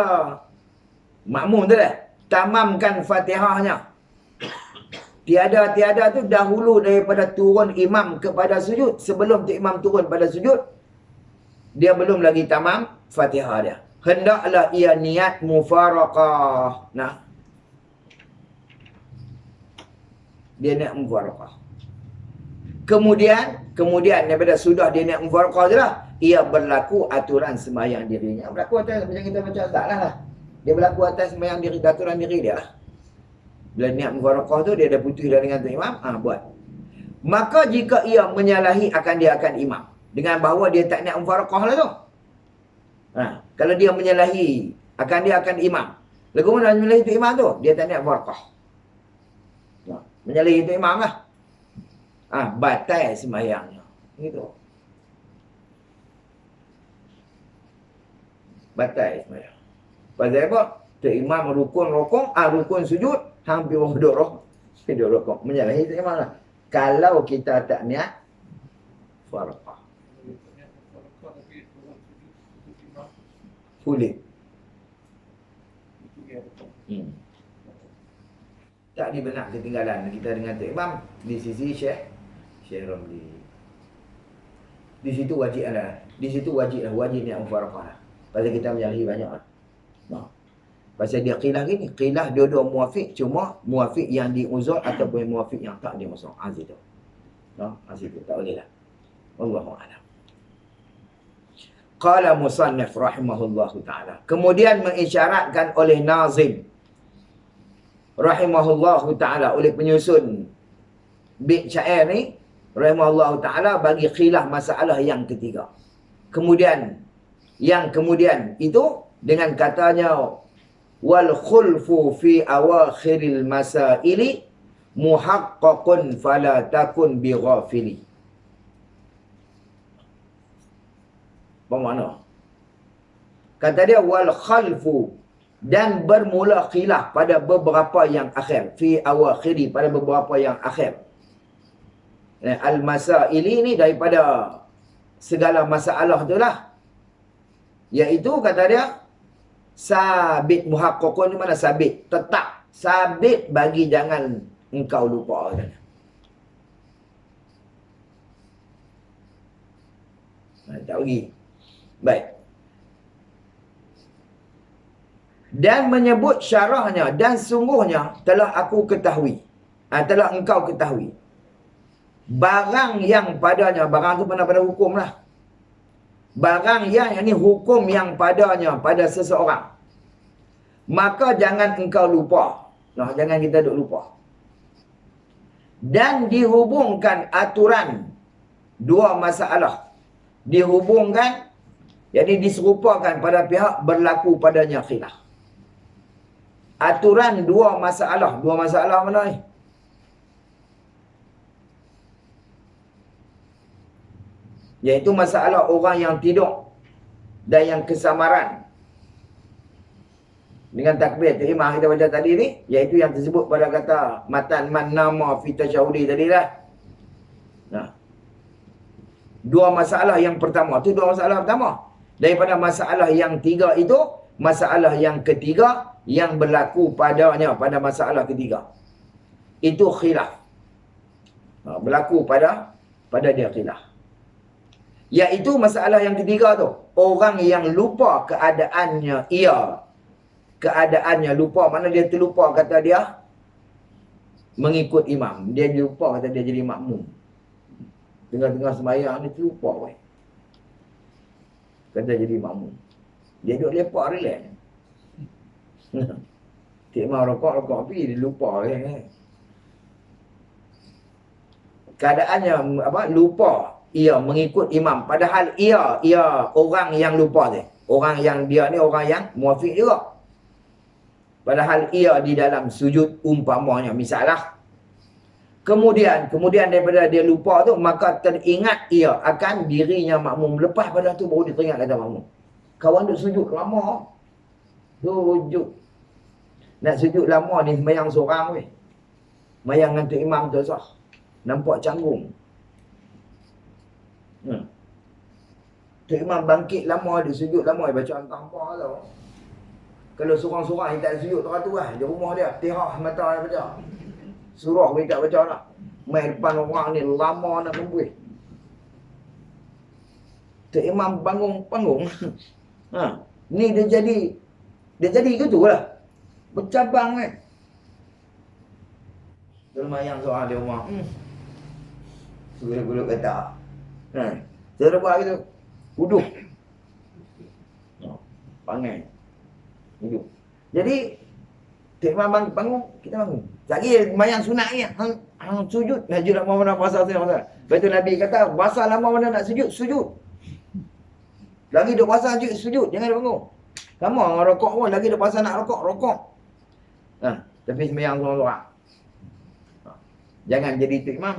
makmum tu dah tamamkan Fatihahnya. Tiada tu dahulu daripada turun imam kepada sujud. Sebelum tu imam turun pada sujud, dia belum lagi tamam Fatihah dia. Hendaklah ia niat mufaraqah. Nah. Dia niat mufaraqah. Kemudian daripada sudah dia niat mufaraqah je lah, ia berlaku aturan sembahyang dirinya. Berlaku atas macam kita baca taklah lah. Dia berlaku atas sembahyang diri, aturan diri dia lah. Bila niat mufaraqah tu dia dah putus dah dengan tu imam, buat. Maka jika ia menyalahi dia akan imam. Dengan bahawa dia tak niat mufaraqah lah tu. Kalau dia menyalahi dia akan imam. Lagu mana menyalahi tu imam tu? Dia tak niat mufaraqah. Menyalahi tu imam lah. Batal sembahyangnya. Gitu. Batal sembahyang. Pasal apa? Tu imam rukun rokok, rukun sujud, hampir duduk rokok. Menyalahi tu imam lah. Kalau kita tak niat farqah. Boleh. Tak dibenak ketinggalan kita dengan tu imam di sisi Syekh Ramli. Di situ wajib niat mufaraqah lah. Pasal kita menyalahi banyak lah. Pasal dia qilah gini, qilah dua-dua muwafiq, cuma muwafiq yang diuzur ataupun muwafiq yang tak diuzur. Situ. Situ tak boleh lah. Wallahu a'lam. Qala musannif rahimahullahu ta'ala. Kemudian mengisyaratkan oleh nazim rahimahullahu ta'ala, oleh penyusun bait syair ni rahimahullahu ta'ala, bagi khilaf masalah yang ketiga. Kemudian itu dengan katanya wal khulfu fi awakhiril masaili muhaqqaqun fala takun bighafili. Apa makna? Kata dia wal khalfu, dan bermula khilaf pada beberapa yang akhir, fi awakhiri, pada beberapa yang akhir. Al masaili ni daripada segala masalah itulah, iaitu kata dia sabit, muhaqqaqun ni mana sabit, tetap sabit bagi jangan engkau lupa. Tak pergi. Baik. Dan menyebut syarahnya, dan sungguhnya telah aku ketahui, telah engkau ketahui barang yang padanya, barang tu pada hukum lah, barang yang ini hukum yang padanya pada seseorang, maka jangan engkau lupa. Nah, jangan kita duk lupa. Dan dihubungkan aturan dua masalah. Dihubungkan, jadi diserupakan pada pihak berlaku padanya khilaf. Aturan dua masalah. Dua masalah mana ni? Iaitu masalah orang yang tidur dan yang kesamaran. Dengan takbir imam kita baca tadi ni, iaitu yang tersebut pada kata matan man nama fi tasyahudi tadi lah. Nah. Dua masalah yang pertama. Tu dua masalah pertama. Daripada masalah yang tiga itu, masalah yang ketiga yang berlaku padanya pada masalah ketiga. Itu khilaf. Berlaku pada dia khilaf. Iaitu masalah yang ketiga tu, orang yang lupa keadaannya keadaannya lupa, mana dia terlupa kata dia mengikut imam. Dia lupa kata dia jadi makmum. Tengah-tengah sembahyang ni terlupa weh. Kata jadi makmum. Dia duduk lepak relax. Cik Imam rokok api, dia lupa keadaannya apa? Lupa ia mengikut imam. Padahal ia orang yang lupa dia. Orang yang dia ni orang yang muafiq juga. Padahal ia di dalam sujud umpamanya. Misalnya. Kemudian daripada dia lupa tu, maka teringat ia akan dirinya makmum. Lepas pada tu baru dia teringat kata makmum. Kawan duk sujud lama. Sujud. Nak sujud lama ni sembahyang seorang weh. Sembahyang dengan tu imam tu sah. Nampak canggung. Tu imam bangkit lama, dia sujud lama, dia baca tanpa tau. Kalau seorang-seorang yang tak sujud teratur lah. Di rumah dia, tihah mata dia baca. Surah pun tak baca nak. Main depan orang ni lama nak membuih. Tu imam panggung. Ni dia jadi ke tu lah. Bercabang kan. Termayang seorang di rumah. Gulung-gulung kata. Saya buat gitu. Duduk. Pangai. Duduk. Jadi, tu imam bangun, kita bangun. Lagi mayang sunat ni. Hang sujud. Najib lama mana puasa tu. Lepas tu Nabi kata, puasa lama mana nak sujud, sujud. Lagi duk puasa sujud, jangan dia bangun. Kamu orang rokok pun, lagi duk puasa nak rokok. Tapi sembahyang seorang-seorang. Jangan jadi tu imam.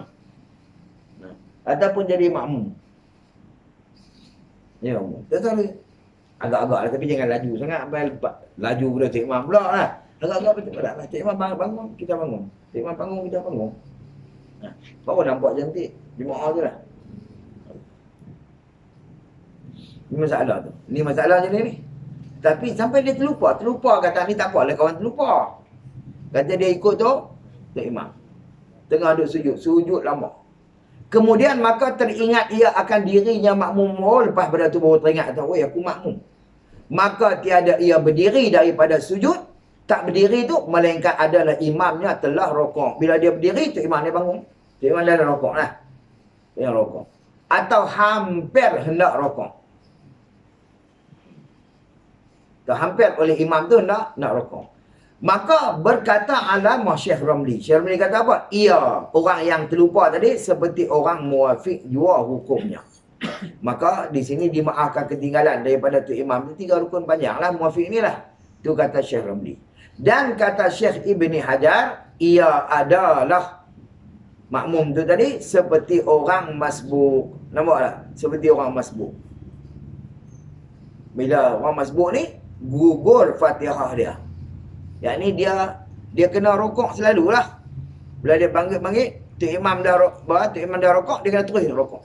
Ataupun jadi makmum. Ya, tak tahu. Agak-agak lah, tapi jangan laju sangat. Laju pula tu imam pula lah. Agak-agak betul lah. Cik Imam bangun, kita bangun. Cik Imam bangun, kita bangun. Baru nampak cantik. Jemaah tu lah. Ni masalah tu. Ni masalah je ni. Tapi sampai dia terlupa kata ni tak apalah kawan terlupa. Kata dia ikut tu, Cik Imam. Tengah duduk sujud lama. Kemudian maka teringat ia akan dirinya makmum. Oh, lepas pada tu baru teringat. Weh, aku makmum. Maka tiada ia berdiri daripada sujud. Tak berdiri tu, melainkan adalah imamnya telah rokok. Bila dia berdiri, tu imam dia bangun. Tu imam dia dah rokok lah. Dia rokok. Atau hampir hendak rokok. Tu hampir oleh imam tu nak rokok. Maka berkata alamah Syekh Ramli. Syekh Ramli kata apa? Ia, orang yang terlupa tadi, seperti orang muafiq jua hukumnya. Maka di sini dimaafkan ketinggalan daripada tu imam. 3 rukun panjang lah muafiq ni lah. Tu kata Syekh Ramli. Dan kata Syekh Ibni Hajar, ia adalah makmum tu tadi seperti orang masbuk. Nampak tak? Seperti orang masbuk. Bila orang masbuk ni gugur Fatihah dia. Yang ni dia kena rokok selalulah. Bila dia bangkit, tu imam dah rokok, dia kena terus rokok.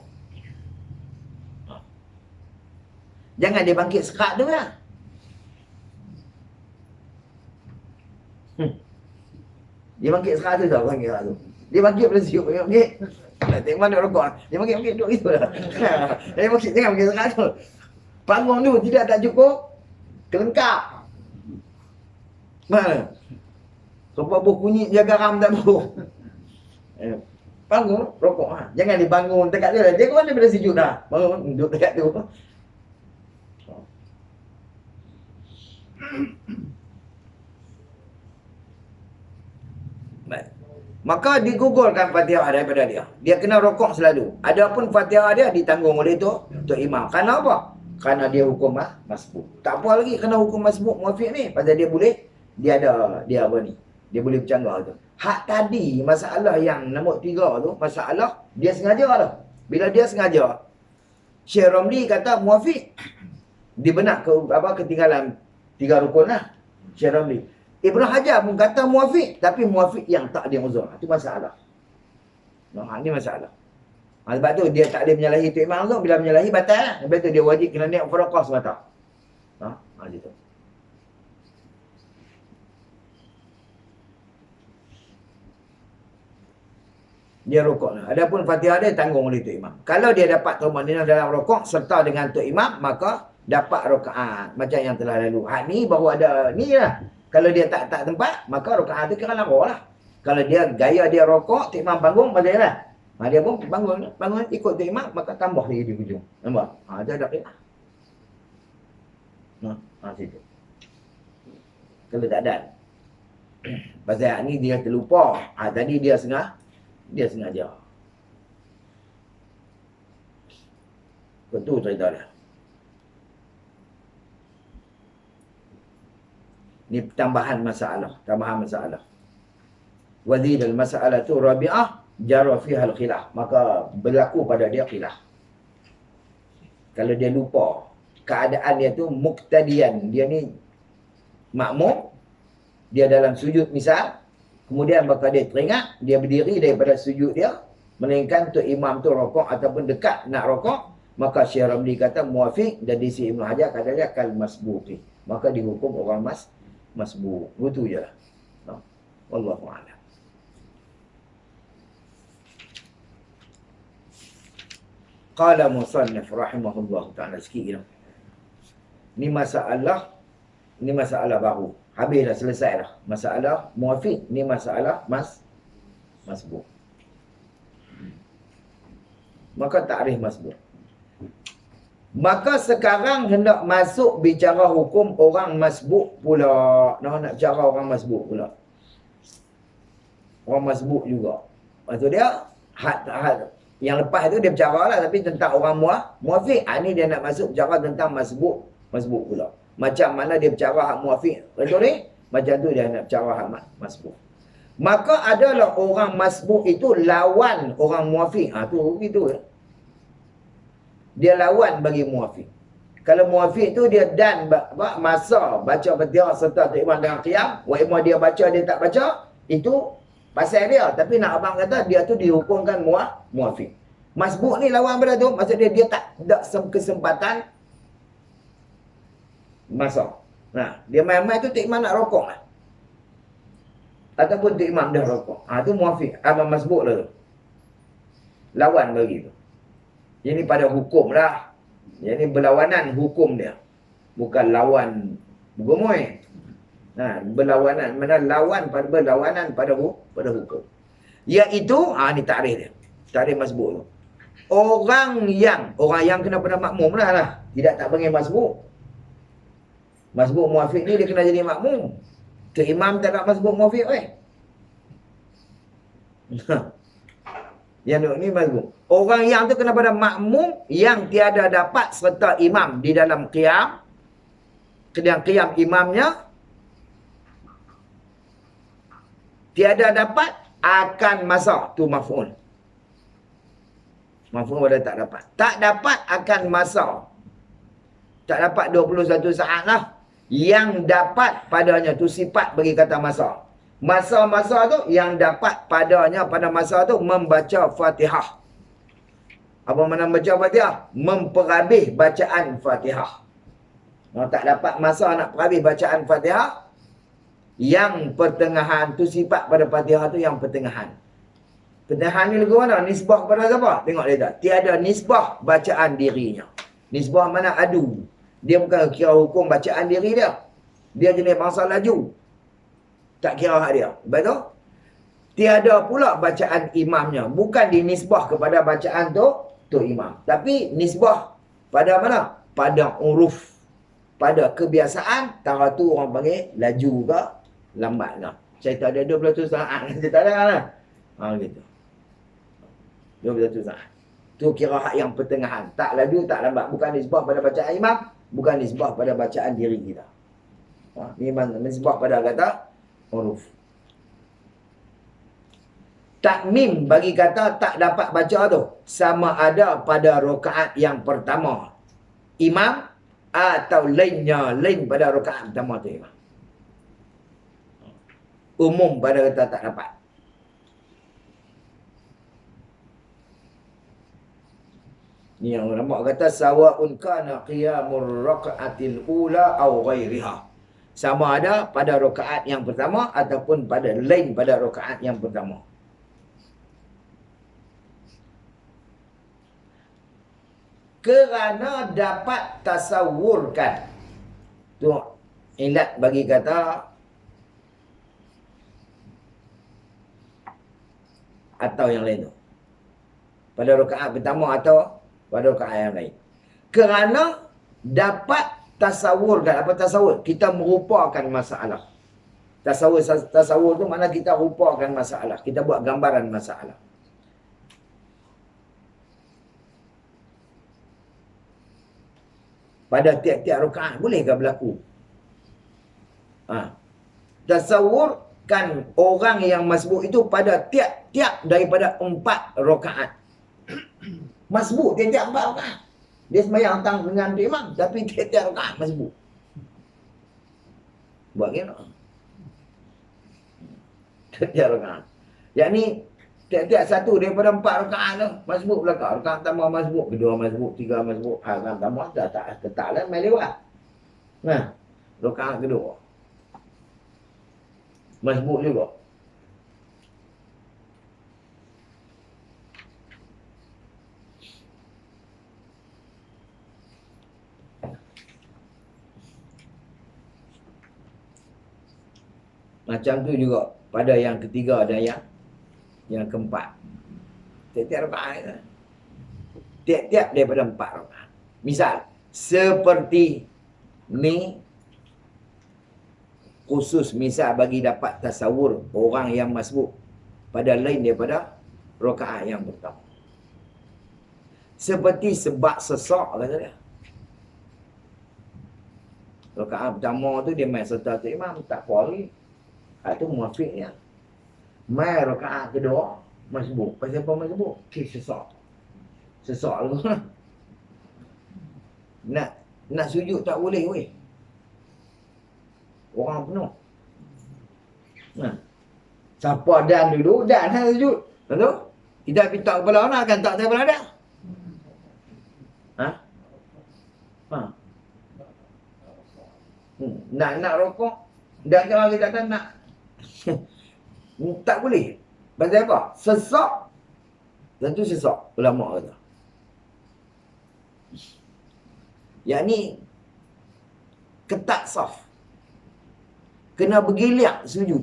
Jangan dia bangkit sekat tu lah. Dia bangkit sekat tu tak bangkit sekat tu. Dia bangkit pada siup, dia bangkit. Tengok mana rokok. Dia bangkit duduk gitu lah. Dia bangkit, jangan bangkit sekat tu. Panggung tu tidak tak cukup. Kelengkap. Mana? Sebab buh kunyit dia garam tak buh. Bangun, rokok. Jangan dibangun dekat dia. Dia kan daripada sujud dah. Bangun, duduk dekat tu. Baik. Maka digugurkan Fatihah daripada dia. Dia kena rokok selalu. Adapun Fatihah dia ditanggung oleh Tok Imam. Kerana apa? Kerana dia hukum masbuk. Tak apa lagi kena hukum masbuk muafiq ni. Pasal dia boleh, dia apa ni? Dia boleh bercanggah tu. Hak tadi, masalah yang nombor 3 tu, masalah dia sengaja lah. Bila dia sengaja, Syekh Ramli kata muafiq. Dia benak ketinggalan 3 rukun lah. Syekh Ramli. Ibn Hajar pun kata muafiq, tapi muafiq yang tak ada uzur. Itu masalah. Ini masalah. Sebab tu dia tak boleh menyalahi Tok Imam tu. Bila menyalahi batal lah. Sebab tu dia wajib kena naik faraqah sebatal. Gitu. Dia rukuk lah. Adapun Fatihah dia tanggung oleh Tok Imam. Kalau dia dapat tumanninah dalam rukuk serta dengan Tok Imam, maka dapat rakaat macam yang telah lalu. Hak ni baru ada ni lah. Kalau dia tak tempat, maka rakaat tu kira lara lah. Kalau dia gaya dia rokok, Tok Imam bangun, macam lah. Dia pun bangun ikut Tok Imam, maka tambah lagi di hujung. Nampak? Itu ada qiyah. Situ. Kalau tak ada. Pasal ni dia terlupa. Tadi dia sengaja. Betul cerita dia. Ni tambahan masalah. Wadhil masalah tu rabi'ah jara fiha al-khilaf. Maka berlaku pada dia khilaf. Kalau dia lupa keadaan dia tu muqtadiyan, dia ni makmum, dia dalam sujud misal, kemudian maka dia teringat, dia berdiri daripada sujud dia, melainkan Tok Imam tu rokok ataupun dekat nak rokok, maka Syekh Ramli kata muafiq, dan di sini Ibn Hajar kata dia kal masbuqi. Maka dihukum orang masbuq. Betul je lah. Wallahu a'lam. Qala musannif rahimahullah ta'ala sikit. Ni masalah baru. Habis dah, selesai dah. Masalah muafiq, ni masalah masbuq. Maka ta'rif masbuq. Maka sekarang hendak masuk bicara hukum orang masbuq pula. Nak bicara orang masbuq pula. Orang masbuq juga. Maksud dia, yang lepas tu dia bercara lah, tapi tentang orang muafiq. Ni dia nak masuk bicara tentang masbuq pula. Macam mana dia bercara hak muafiq. Betul ni? Macam tu dia nak bercara hak masbuq. Maka adalah orang masbuq itu lawan orang muafiq. Tu begitu. Dia lawan bagi muafiq. Kalau muafiq tu dia dan masa baca Fatihah serta Tok Imam dengan qiyam, wa imma dia baca dia tak baca, itu pasal dia. Tapi nak abang kata dia tu dihukumkan muafiq. Masbuq ni lawan pada tu, maksud dia tak ada kesempatan masa. Dia main-main tu Tok Imam nak rokok lah. Ataupun Tok Imam dah rokok. Tu muafiq. Abang masbuq lah tu. Lawan bagi tu. Ini pada hukum lah. Ini berlawanan hukum dia. Bukan lawan bergemoy. Berlawanan. Mana lawan pada berlawanan pada hukum. Iaitu, ni takrif dia. Takrif masbuq tu. Orang yang kena pada makmum lah. Tidak tak panggil masbuq. Masbuq muafiq ni dia kena jadi makmum. Tok Imam tak nak masbuq muafiq Yang ni masbuq. Orang yang tu kena pada makmum yang tiada dapat serta imam di dalam qiyam. Kedang qiyam imamnya tiada dapat akan masa. Tu maf'ul. Maf'ul pada tak dapat. Tak dapat akan masa. Tak dapat 21 saat lah. Yang dapat padanya tu sifat bagi kata masa. Masa-masa tu yang dapat padanya pada masa tu membaca Fatihah. Apa makna baca Fatihah? Memperhabis bacaan Fatihah. Tak dapat masa nak perhabis bacaan Fatihah, yang pertengahan tu sifat pada Fatihah tu yang pertengahan. Pertengahan ni lagu mana? Nisbah pada siapa? Tengok dia tak. Tiada nisbah bacaan dirinya. Nisbah mana adu. Dia bukan kira hukum bacaan diri dia. Dia jenis bangsa laju. Tak kira hak dia. Betul? Tiada pula bacaan imamnya. Bukan dinisbah kepada bacaan tu Imam. Tapi nisbah pada mana? Pada uruf. pada kebiasaan, tara tu orang panggil laju ke lambat ke. Cerita dia 12 saat. Cerita dia kan. Gitu. 12 saat. Tu kira hak yang pertengahan. Tak laju, tak lambat. Bukan nisbah pada bacaan imam. Bukan nisbah pada bacaan diri kita. Memang nisbah pada kata huruf. Takmim bagi kata tak dapat baca tu. Sama ada pada rakaat yang pertama imam atau lainnya. Lain pada rakaat pertama tu imam. Umum pada kata tak dapat. Ni yang ulama kata sawa'un kana qiyamur raka'atil ula aw ghairiha. Sama ada pada rakaat yang pertama ataupun pada lain pada rakaat yang pertama. Kerana dapat tasawurkan. Tu ilat bagi kata atau yang lain tu. Pada rakaat pertama atau pada rakaat yang lain. Kerana dapat tasawurkan. Apa tasawur? Kita merupakan masalah. Tasawur tu mana kita rupakan masalah. Kita buat gambaran masalah. Pada tiap-tiap rakaat bolehkah berlaku? Tasawurkan orang yang masbuk itu pada tiap-tiap daripada 4 rakaat. Masbuk tiap-tiap 4 rakaat. Dia sembahyang tang dengan imam tapi tiap-tiap rakaat masbuk. Buat kira. Tiap-tiap rakaat. Yang ni tiap-tiap satu daripada 4 rakaat tu masbuk belakang. Rakaat pertama masbuk, kedua masbuk, tiga masbuk. Rakaat pertama dah tak lah main lewat. Nah, rakaat kedua masbuk juga. Macam tu juga pada yang ketiga dan yang keempat. Tiap-tiap rakaat. Tiap-tiap daripada 4 rakaat. Misal, seperti ni khusus misal bagi dapat tasawur orang yang masbuk pada lain daripada rakaat yang pertama. Seperti sebab sesak kata dia. Rakaat pertama tu dia main serta tu imam tak apa lagi. Itu muafiqnya. Mai rakaat kedua masbuk. Pasal apa masbuk? Sesak. Sesak lu. Nak sujud tak boleh weh. Orang penuh. Nah. Siapa dan dulu dan sujud. Betul? Kita pitak kepala nak kan tak kepala dah. Nak rokok dan kalau kita kata nak tak boleh. Pasal apa? Sesak. Tentu sesak ulama kata. Yang ni ketat saf. Kena bergiliak sujud.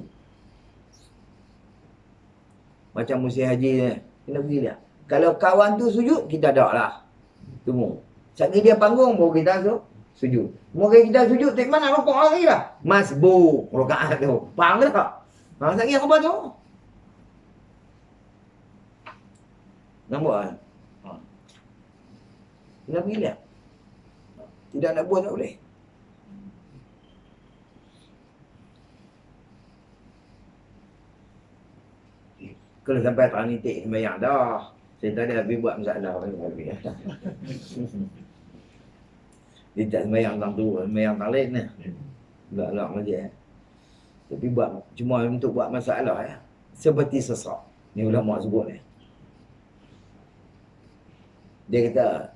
Macam musim haji ni. Kena bergiliak. Kalau kawan tu sujud, kita tak lah. Tunggu. Sekali dia panggung, baru kita sujud. Mungkin kita sujud, tak mana rokok lagi lah. Masbuk rokaat tu. Faham ke tak? Sekali apa tu? Nampak kan? Kena bergiliak. Tidak nak buat tak boleh. Kalau sampai tak nitik sembahyang dah. Saya tadi habis buat masalah. Dia tak sembahyang tang tu, sembahyang tang lain ni. Lak-lak macam. Tapi buat cuma untuk buat masalah ya. Seperti sesak. Ni ulama sebut ni. Dia kata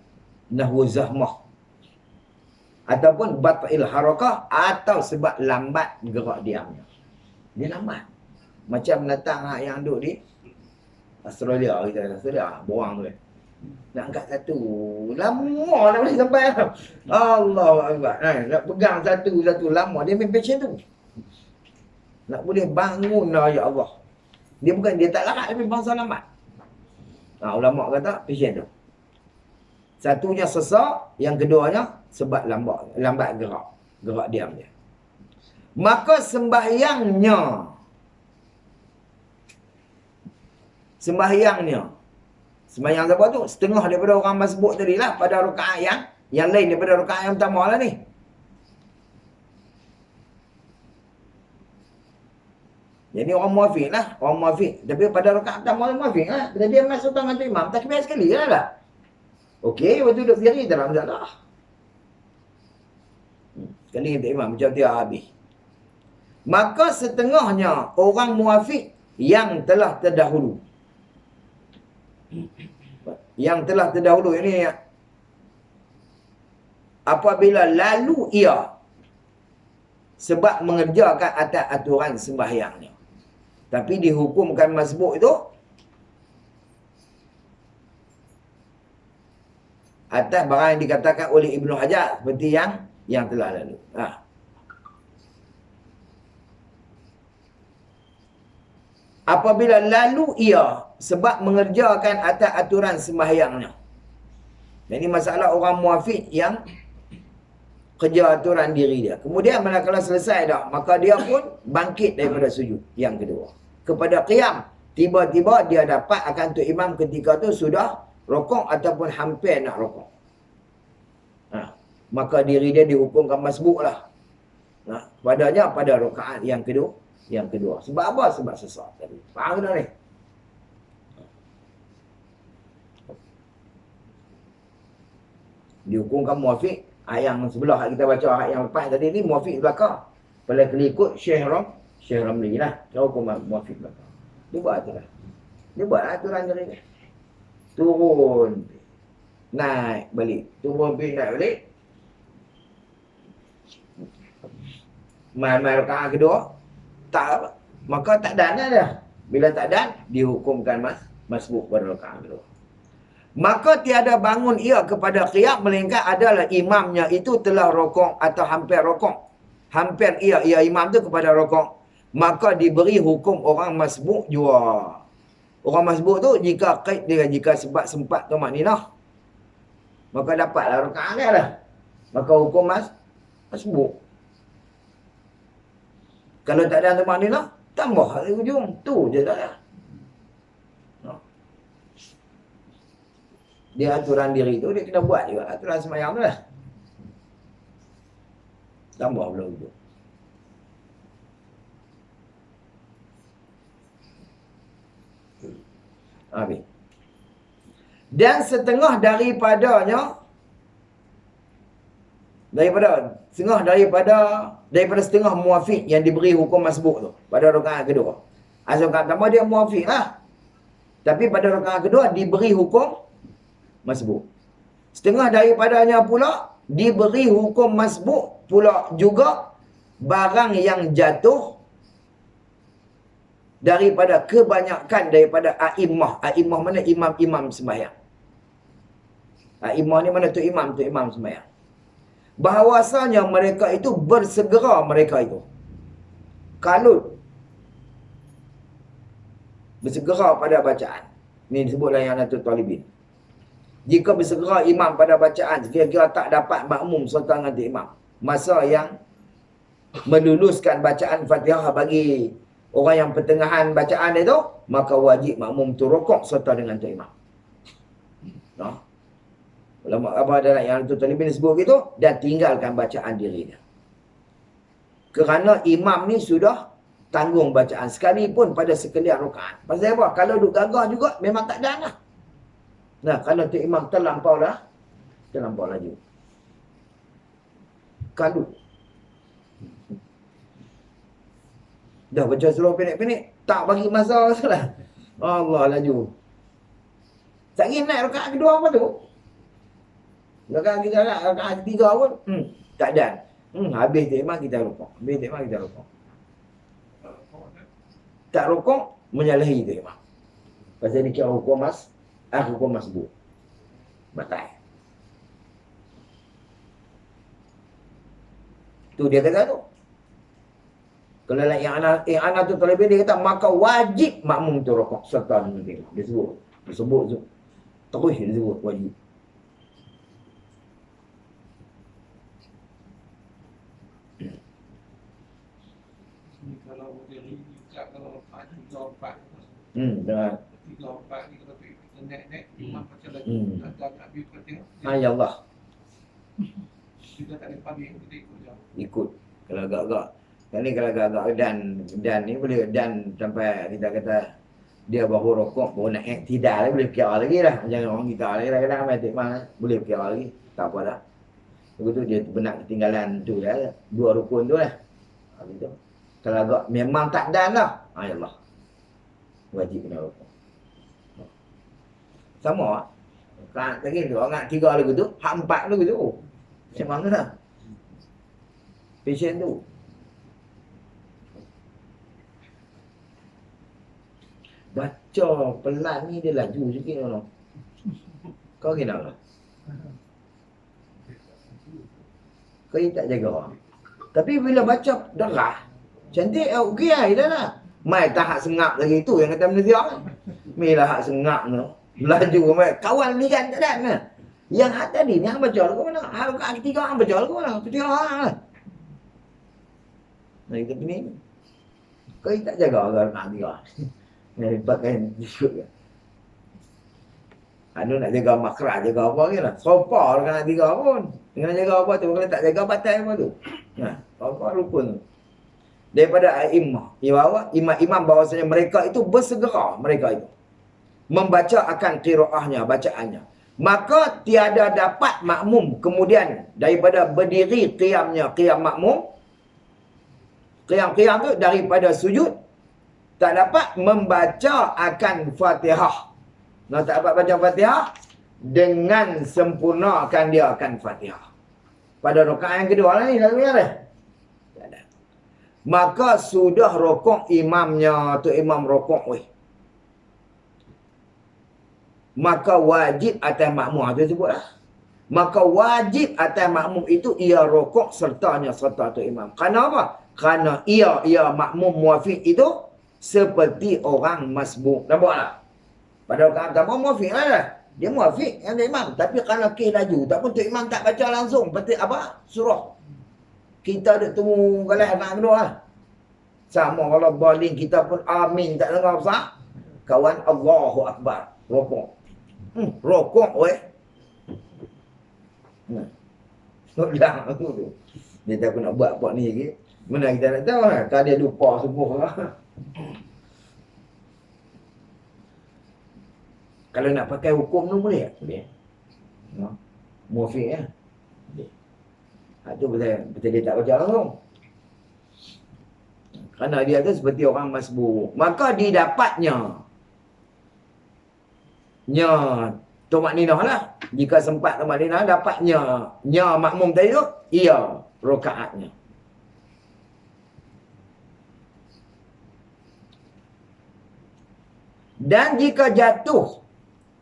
nahwu zahmah ataupun bat'il harakah atau sebab lambat gerak diamnya. Dia lambat. Macam pendatang yang duduk di Australia kita Australia borang tu. Nak angkat satu lama nak boleh sampai. Allahu akbar. Nak pegang satu lama dia main passion tu. Nak boleh bangun dah ya Allah. Dia bukan dia tak larat tapi bangsa lambat. Ulama kata passion tu. Satunya sesak, yang keduanya sebab lambat gerak. Gerak diam dia. Maka sembahyangnya sembahyang siapa tu? Setengah daripada orang masbuk tadi lah pada rakaat yang lain daripada rakaat yang pertama lah ni. Jadi orang muafiq lah, orang muafiq. Tapi pada rakaat pertama orang muafiq lah. Bila dia masuk tangan tu imam, takbir sekali lah. Okey, waktu duduk diri dalam masalah. Sekali untuk imam macam dia habis. Maka setengahnya orang muafiq yang telah terdahulu. Yang telah terdahulu ini apabila lalu ia sebab mengerjakan atas aturan sembahyangnya. Tapi dihukumkan masbuk itu atas barang yang dikatakan oleh Ibnu Hajar seperti yang telah lalu. Apabila lalu ia sebab mengerjakan atas aturan sembahyangnya. Jadi masalah orang muafiq yang kerja aturan diri dia. Kemudian manakala selesai dah, maka dia pun bangkit daripada sujud yang kedua. Kepada qiyam, tiba-tiba dia dapat akan tu imam ketika tu sudah rokok ataupun hampir nak rokok. Maka diri dia dihukumkan masbuk lah. Padanya pada rakaat yang kedua. Sebab apa? Sebab sesat tadi. Faham tak ni? Dihukumkan muafiq. Yang sebelah kita baca ayat yang lepas tadi ni muafiq belakang. Pada kelikut Syekh Ramli lah. Dia hukum muafiq belakang. Dia buat tu lah. Dia buat aturan diri dia. Turun. Naik balik. Turun pergi naik balik. Mai rakaat kedua. Tak apa. Maka tak dan dah. Bila tak dan, dihukumkan masbuk pada rakaat kedua. Maka tiada bangun ia kepada qiyam melainkan adalah imamnya itu telah rokok atau hampir rokok. Hampir ia imam tu kepada rokok. Maka diberi hukum orang masbuk jua. Orang masbuk tu jika qaid dia, jika sebab sempat tumakninah, maka dapatlah rakaat dia lah. Maka hukum masbuk. Kalau tak ada tumakninah, tambah di ujung. Tu je tak ada. Dia aturan diri tu dia kena buat juga aturan sembahyang tu lah. Tambah pula ujung. Habis. Dan setengah daripadanya daripada setengah muafiq yang diberi hukum masbuk tu pada rakaat kedua. Asal rakaat pertama dia muafiq lah. Tapi pada rakaat kedua diberi hukum masbuk. Setengah daripadanya pula diberi hukum masbuk pula juga barang yang jatuh daripada kebanyakan daripada a'immah. A'immah mana? Imam-imam sembahyang. A'immah ni mana? Tu imam sembahyang. Bahawasanya mereka itu bersegera mereka itu. Kalut. Bersegera pada bacaan. Ini disebutlah yang Natul Talibin. Jika bersegera imam pada bacaan, kira-kira tak dapat makmum serta dengan imam. Masa yang meluluskan bacaan Fatihah bagi orang yang pertengahan bacaan itu, maka wajib makmum tu rokok serta dengan tu imam. Ulama apa dalam yang Natul Talibin sebut gitu, dan tinggalkan bacaan diri dia. Kerana imam ni sudah tanggung bacaan sekalipun pada sekalian rakaat. Pasal apa? Kalau duk gagah juga memang tak ada lah. Kalau tu imam terlampau laju. Kalut. Dah baca surah pendek-pendek, tak bagi masa salah. Allah laju. Tak kira naik rakaat kedua apa tu? Rakaat ketiga pun tak ada. Habis tu imam kita rukuk. Tak rukuk menyalahi tu imam. Pasal dia kira hukum masbuk. Batal. Tu dia kata tu. Kalau yang anak tu terlebih dia kata maka wajib makmum tu rokok serta dengan dia. Dia sebut tu. Terus dia sebut wajib. 3-4. Dengan 3-4 ni kalau kita naik-naik, imam macam lagi. Hmm. Agak-agak view kita tengok. ya Allah Kita tak ada pamit, kita ikut je. ikut. Kalau agak-agak kali kalau agak-agak dan ni boleh dan sampai kita kata dia baru rokok baru nak iktidal boleh kira lagi dah. Jangan orang kita lagi kadang-kadang main tikmah boleh kira lagi. Tak apa dah. Begitu dia benak ketinggalan tu dah. 2 rukun tu lah. Gitu. Kalau agak memang tak dan lah. Ya Allah. Wajib kena rokok. Sama lah. Kan lagi tu orang 3 lagu tu, hak 4 lagu tu. Macam mana lah? Patient tu. Baca pelan ni dia laju sikit orang. Kau kena lah. Kau tak jaga. Tapi bila baca darah, cantik okey lah, dah lah. Mai tak hak sengap lagi tu yang kata Malaysia. Mi lah hak sengap tu. Laju mai kawan ni kan tak ada nah. Yang hak tadi ni hang baca lagu mana? Hak kat ketiga hang baca lagu mana? Ketiga hang. Nah itu ni. Kau tak jaga orang dia. Ni pakai juga. Anu nak jaga makra, jaga apa lagi lah. Sopa orang nak tiga pun. Dengan jaga apa tu, kalau tak jaga batal apa tu. Nah, apa rukun tu. Daripada imam bahawasanya mereka itu bersegera, mereka itu membaca akan qiraahnya, bacaannya. Maka tiada dapat makmum kemudian daripada berdiri qiyamnya, qiyam makmum. Qiyam tu daripada sujud tak dapat membaca akan Fatihah. Nah, tak dapat baca Fatihah dengan sempurnakan dia akan Fatihah. Pada rakaat yang kedua lah ni, tak ada. Tak ada. Maka sudah rokok imamnya, tu imam rokok weh. Maka wajib atas makmum, tu sebutlah. Maka wajib atas makmum itu ia rokok sertanya serta tu imam. Kerana apa? Kerana ia makmum muafiq itu seperti orang masbuk. Nampak tak? Pada rakaat pertama muafiq lah. Dia muafiq yang imam. Tapi kerana kes laju, tak pun tu imam tak baca langsung. Seperti apa? Surah. Kita duduk tunggu kalah rakaat kedua lah. Sama kalau baling kita pun amin tak dengar besar. Kawan Allahu Akbar. Rokok. Rokok weh. Sudah aku tu. Dia tak nak buat apa ni lagi. Mana kita nak tahu lah. Kalau dia lupa semua lah. Kalau nak pakai hukum tu boleh tak? Boleh. Muafiq ya. Boleh. Itu betul dia tak baca langsung. Kerana dia tu seperti orang masbuk. Maka didapatnya tomak ninah lah. Jika sempat tomak ninah, dapatnya makmum tadi tu, ia rakaatnya. Dan jika jatuh,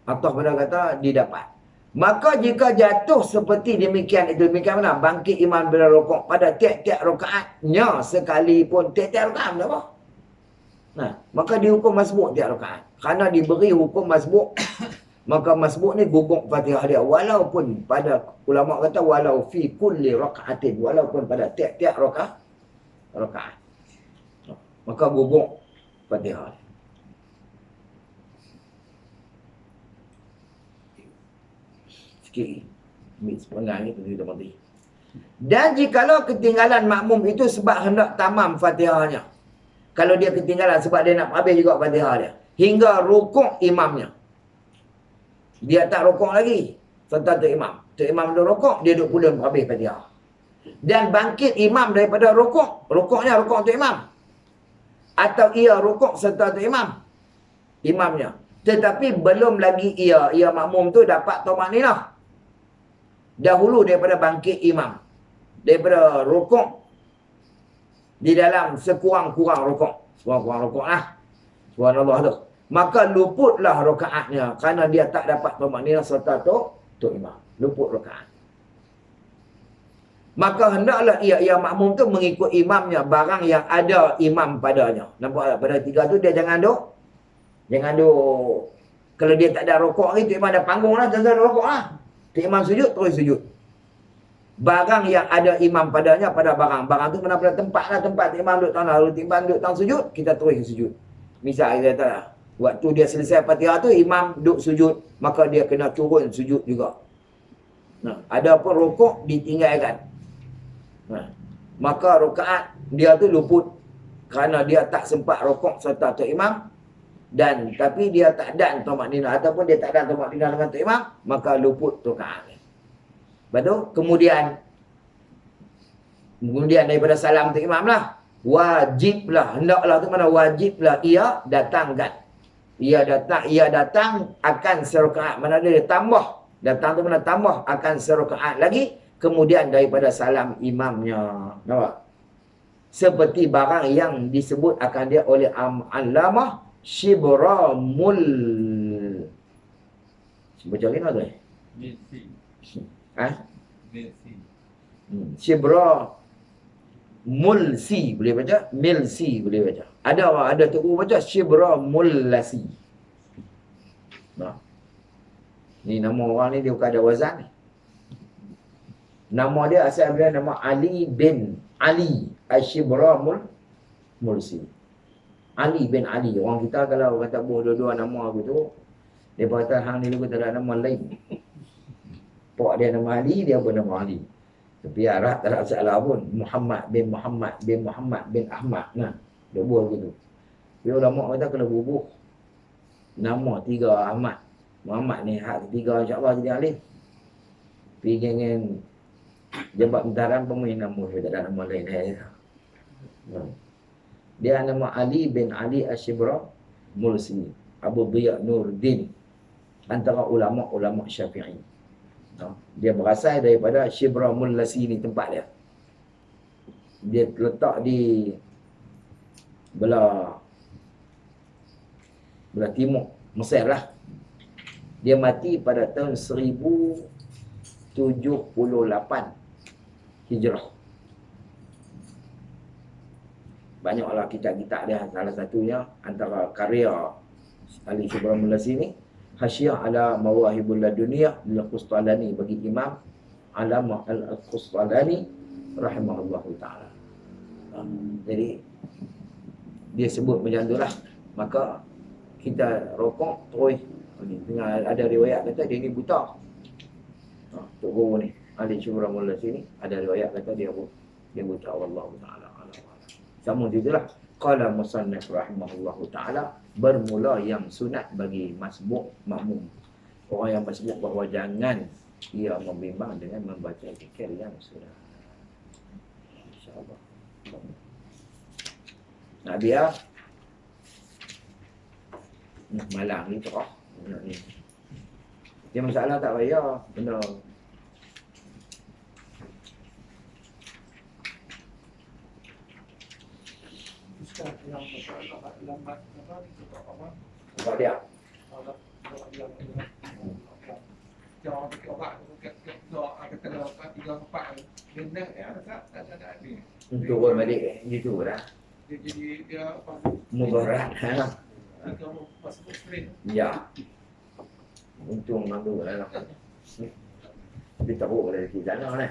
atau pada kata didapat. Maka jika jatuh seperti demikian, itu demikian mana? Bangkit imam bila rokok pada tiap-tiap rakaatnya sekalipun. Tiap-tiap rakaat apa? Nah, maka dihukum masbuk tiap rakaat. Kerana diberi hukum masbuk, maka masbuk ni gugur Fatihah dia. Walaupun pada ulama kata walau fi kulli rakaatin, walaupun pada tiap-tiap rakaat. Maka gugur Fatihah dia. Sikit. Ambil sepengah ni tu kita mati. Dan jikalau ketinggalan makmum itu sebab hendak tamam Fatihahnya. Kalau dia ketinggalan sebab dia nak habis juga Fatihah dia. Hingga rukuk imamnya. Dia tak rukuk lagi. Serta tu imam. Tu imam dia rukuk, dia duduk pula habis Fatihah. Dan bangkit imam daripada rukuk. Rukuknya rukuk tu imam. Atau ia rukuk serta tu imam. Imamnya. Tetapi belum lagi ia makmum tu dapat tumakninah. Dahulu daripada bangkit imam. Daripada rukuk. Di dalam sekurang-kurang rukuk. Sekurang-kurang rukuk lah. Subhanallah tu. Maka luputlah rakaatnya. Kerana dia tak dapat tumakninah serta tu imam. Luput rakaat. Maka hendaklah ia makmum tu mengikut imamnya. Barang yang ada imam padanya. Nampak tak? Pada 3 tu dia jangan duk. Jangan duk. Kalau dia tak ada rukuk lagi, tu imam dah panggung lah. Tak ada rukuk lah. Tu imam sujud, terus sujud. Barang yang ada imam padanya pada barang. Barang tu mana pada tempat lah. Tempat imam duduk tanah. Lalu imam duduk tanah sujud, kita terus sujud. Misal kita kata, waktu dia selesai Fatihah tu, imam duduk sujud, maka dia kena turun sujud juga. Nah, ada pun rukuk ditinggalkan. Nah, maka rakaat dia tu luput kerana dia tak sempat rukuk serta tok imam, dan tapi dia tak dan tamak nina ataupun dia tak dan tamak nina dengan tok imam, maka luput rakaat. Betul? Kemudian daripada salam tok imam lah, wajiblah, hendaklah tu mana wajiblah ia datangkan. Ia datang akan serakaat. Mana dia tambah. Datang tu mana tambah akan serakaat lagi. Kemudian daripada salam imamnya. Nampak? Seperti barang yang disebut akan dia oleh Allamah Shibramul. Baca lagi nak tu? Milsi. Ha? Milsi. Shibramulsi boleh baca, milsi boleh baca. Ada tu baca Shibramulasi. Nah. Ni nama orang ni dia bukan ada wazan ni. Nama dia asal dia nama Ali bin Ali Ash-Shibramul Mulsi. Ali bin Ali. Orang kita kalau kata buh dua-dua nama aku tu, dia kata hang ni lugu tak ada nama lain. Pok dia nama Ali, dia pun nama Ali. Tapi Arab tak ada masalah pun. Muhammad bin Muhammad bin Muhammad bin Ahmad. Nah, dia buah gitu. Dia ulama kata kena bubuh nama tiga Ahmad. Muhammad ni hak ketiga insya-Allah jadi alif. Pergi dengan jabat bentaran pemain nama dia tak ada nama lain dia. Dia nama Ali bin Ali Ash-Shibramulsi, Abu Dhiya Nuruddin, antara ulama-ulama Syafi'i. Dia berasal daripada Shibramulasi ni tempat dia. Dia terletak di belah timur Mesir lah. Dia mati pada tahun 1078 Hijrah. Banyaklah kitab-kitab dia. Salah satunya antara karya Ali Shibramulasi ni, Hasyiah ala Mawahibul Laduniyah Al-Qustalani, bagi Imam Alamah Al-Qustalani rahimahullahu ta'ala. Jadi dia sebut macam tu lah. Maka kita rokok terus. Tengah ada riwayat kata dia ni buta. Tok Guru ni Ali Shibramulasi ni ada riwayat kata dia buta. Wallahu ta'ala alam. Sama jugalah qala musannif rahimahullahu ta'ala, bermula yang sunat bagi masbuk makmum. Orang yang masbuk bahawa jangan ia membimbang dengan membaca zikir yang sunat. InsyaAllah. Nak biar malang ni terah. Dia masalah tak payah. Benda Ustaz yang masalah lambat apa itu apa? sebab dia Kalau yang jauh ke obat ke kalau tiga empat benda ya tak ada ni. untuk orang balik gitu dah. Dia jadi dia apa? Mudarat. Dia masuk screen. Ya. Untung mandu lah. Dia tahu kalau di sana ni.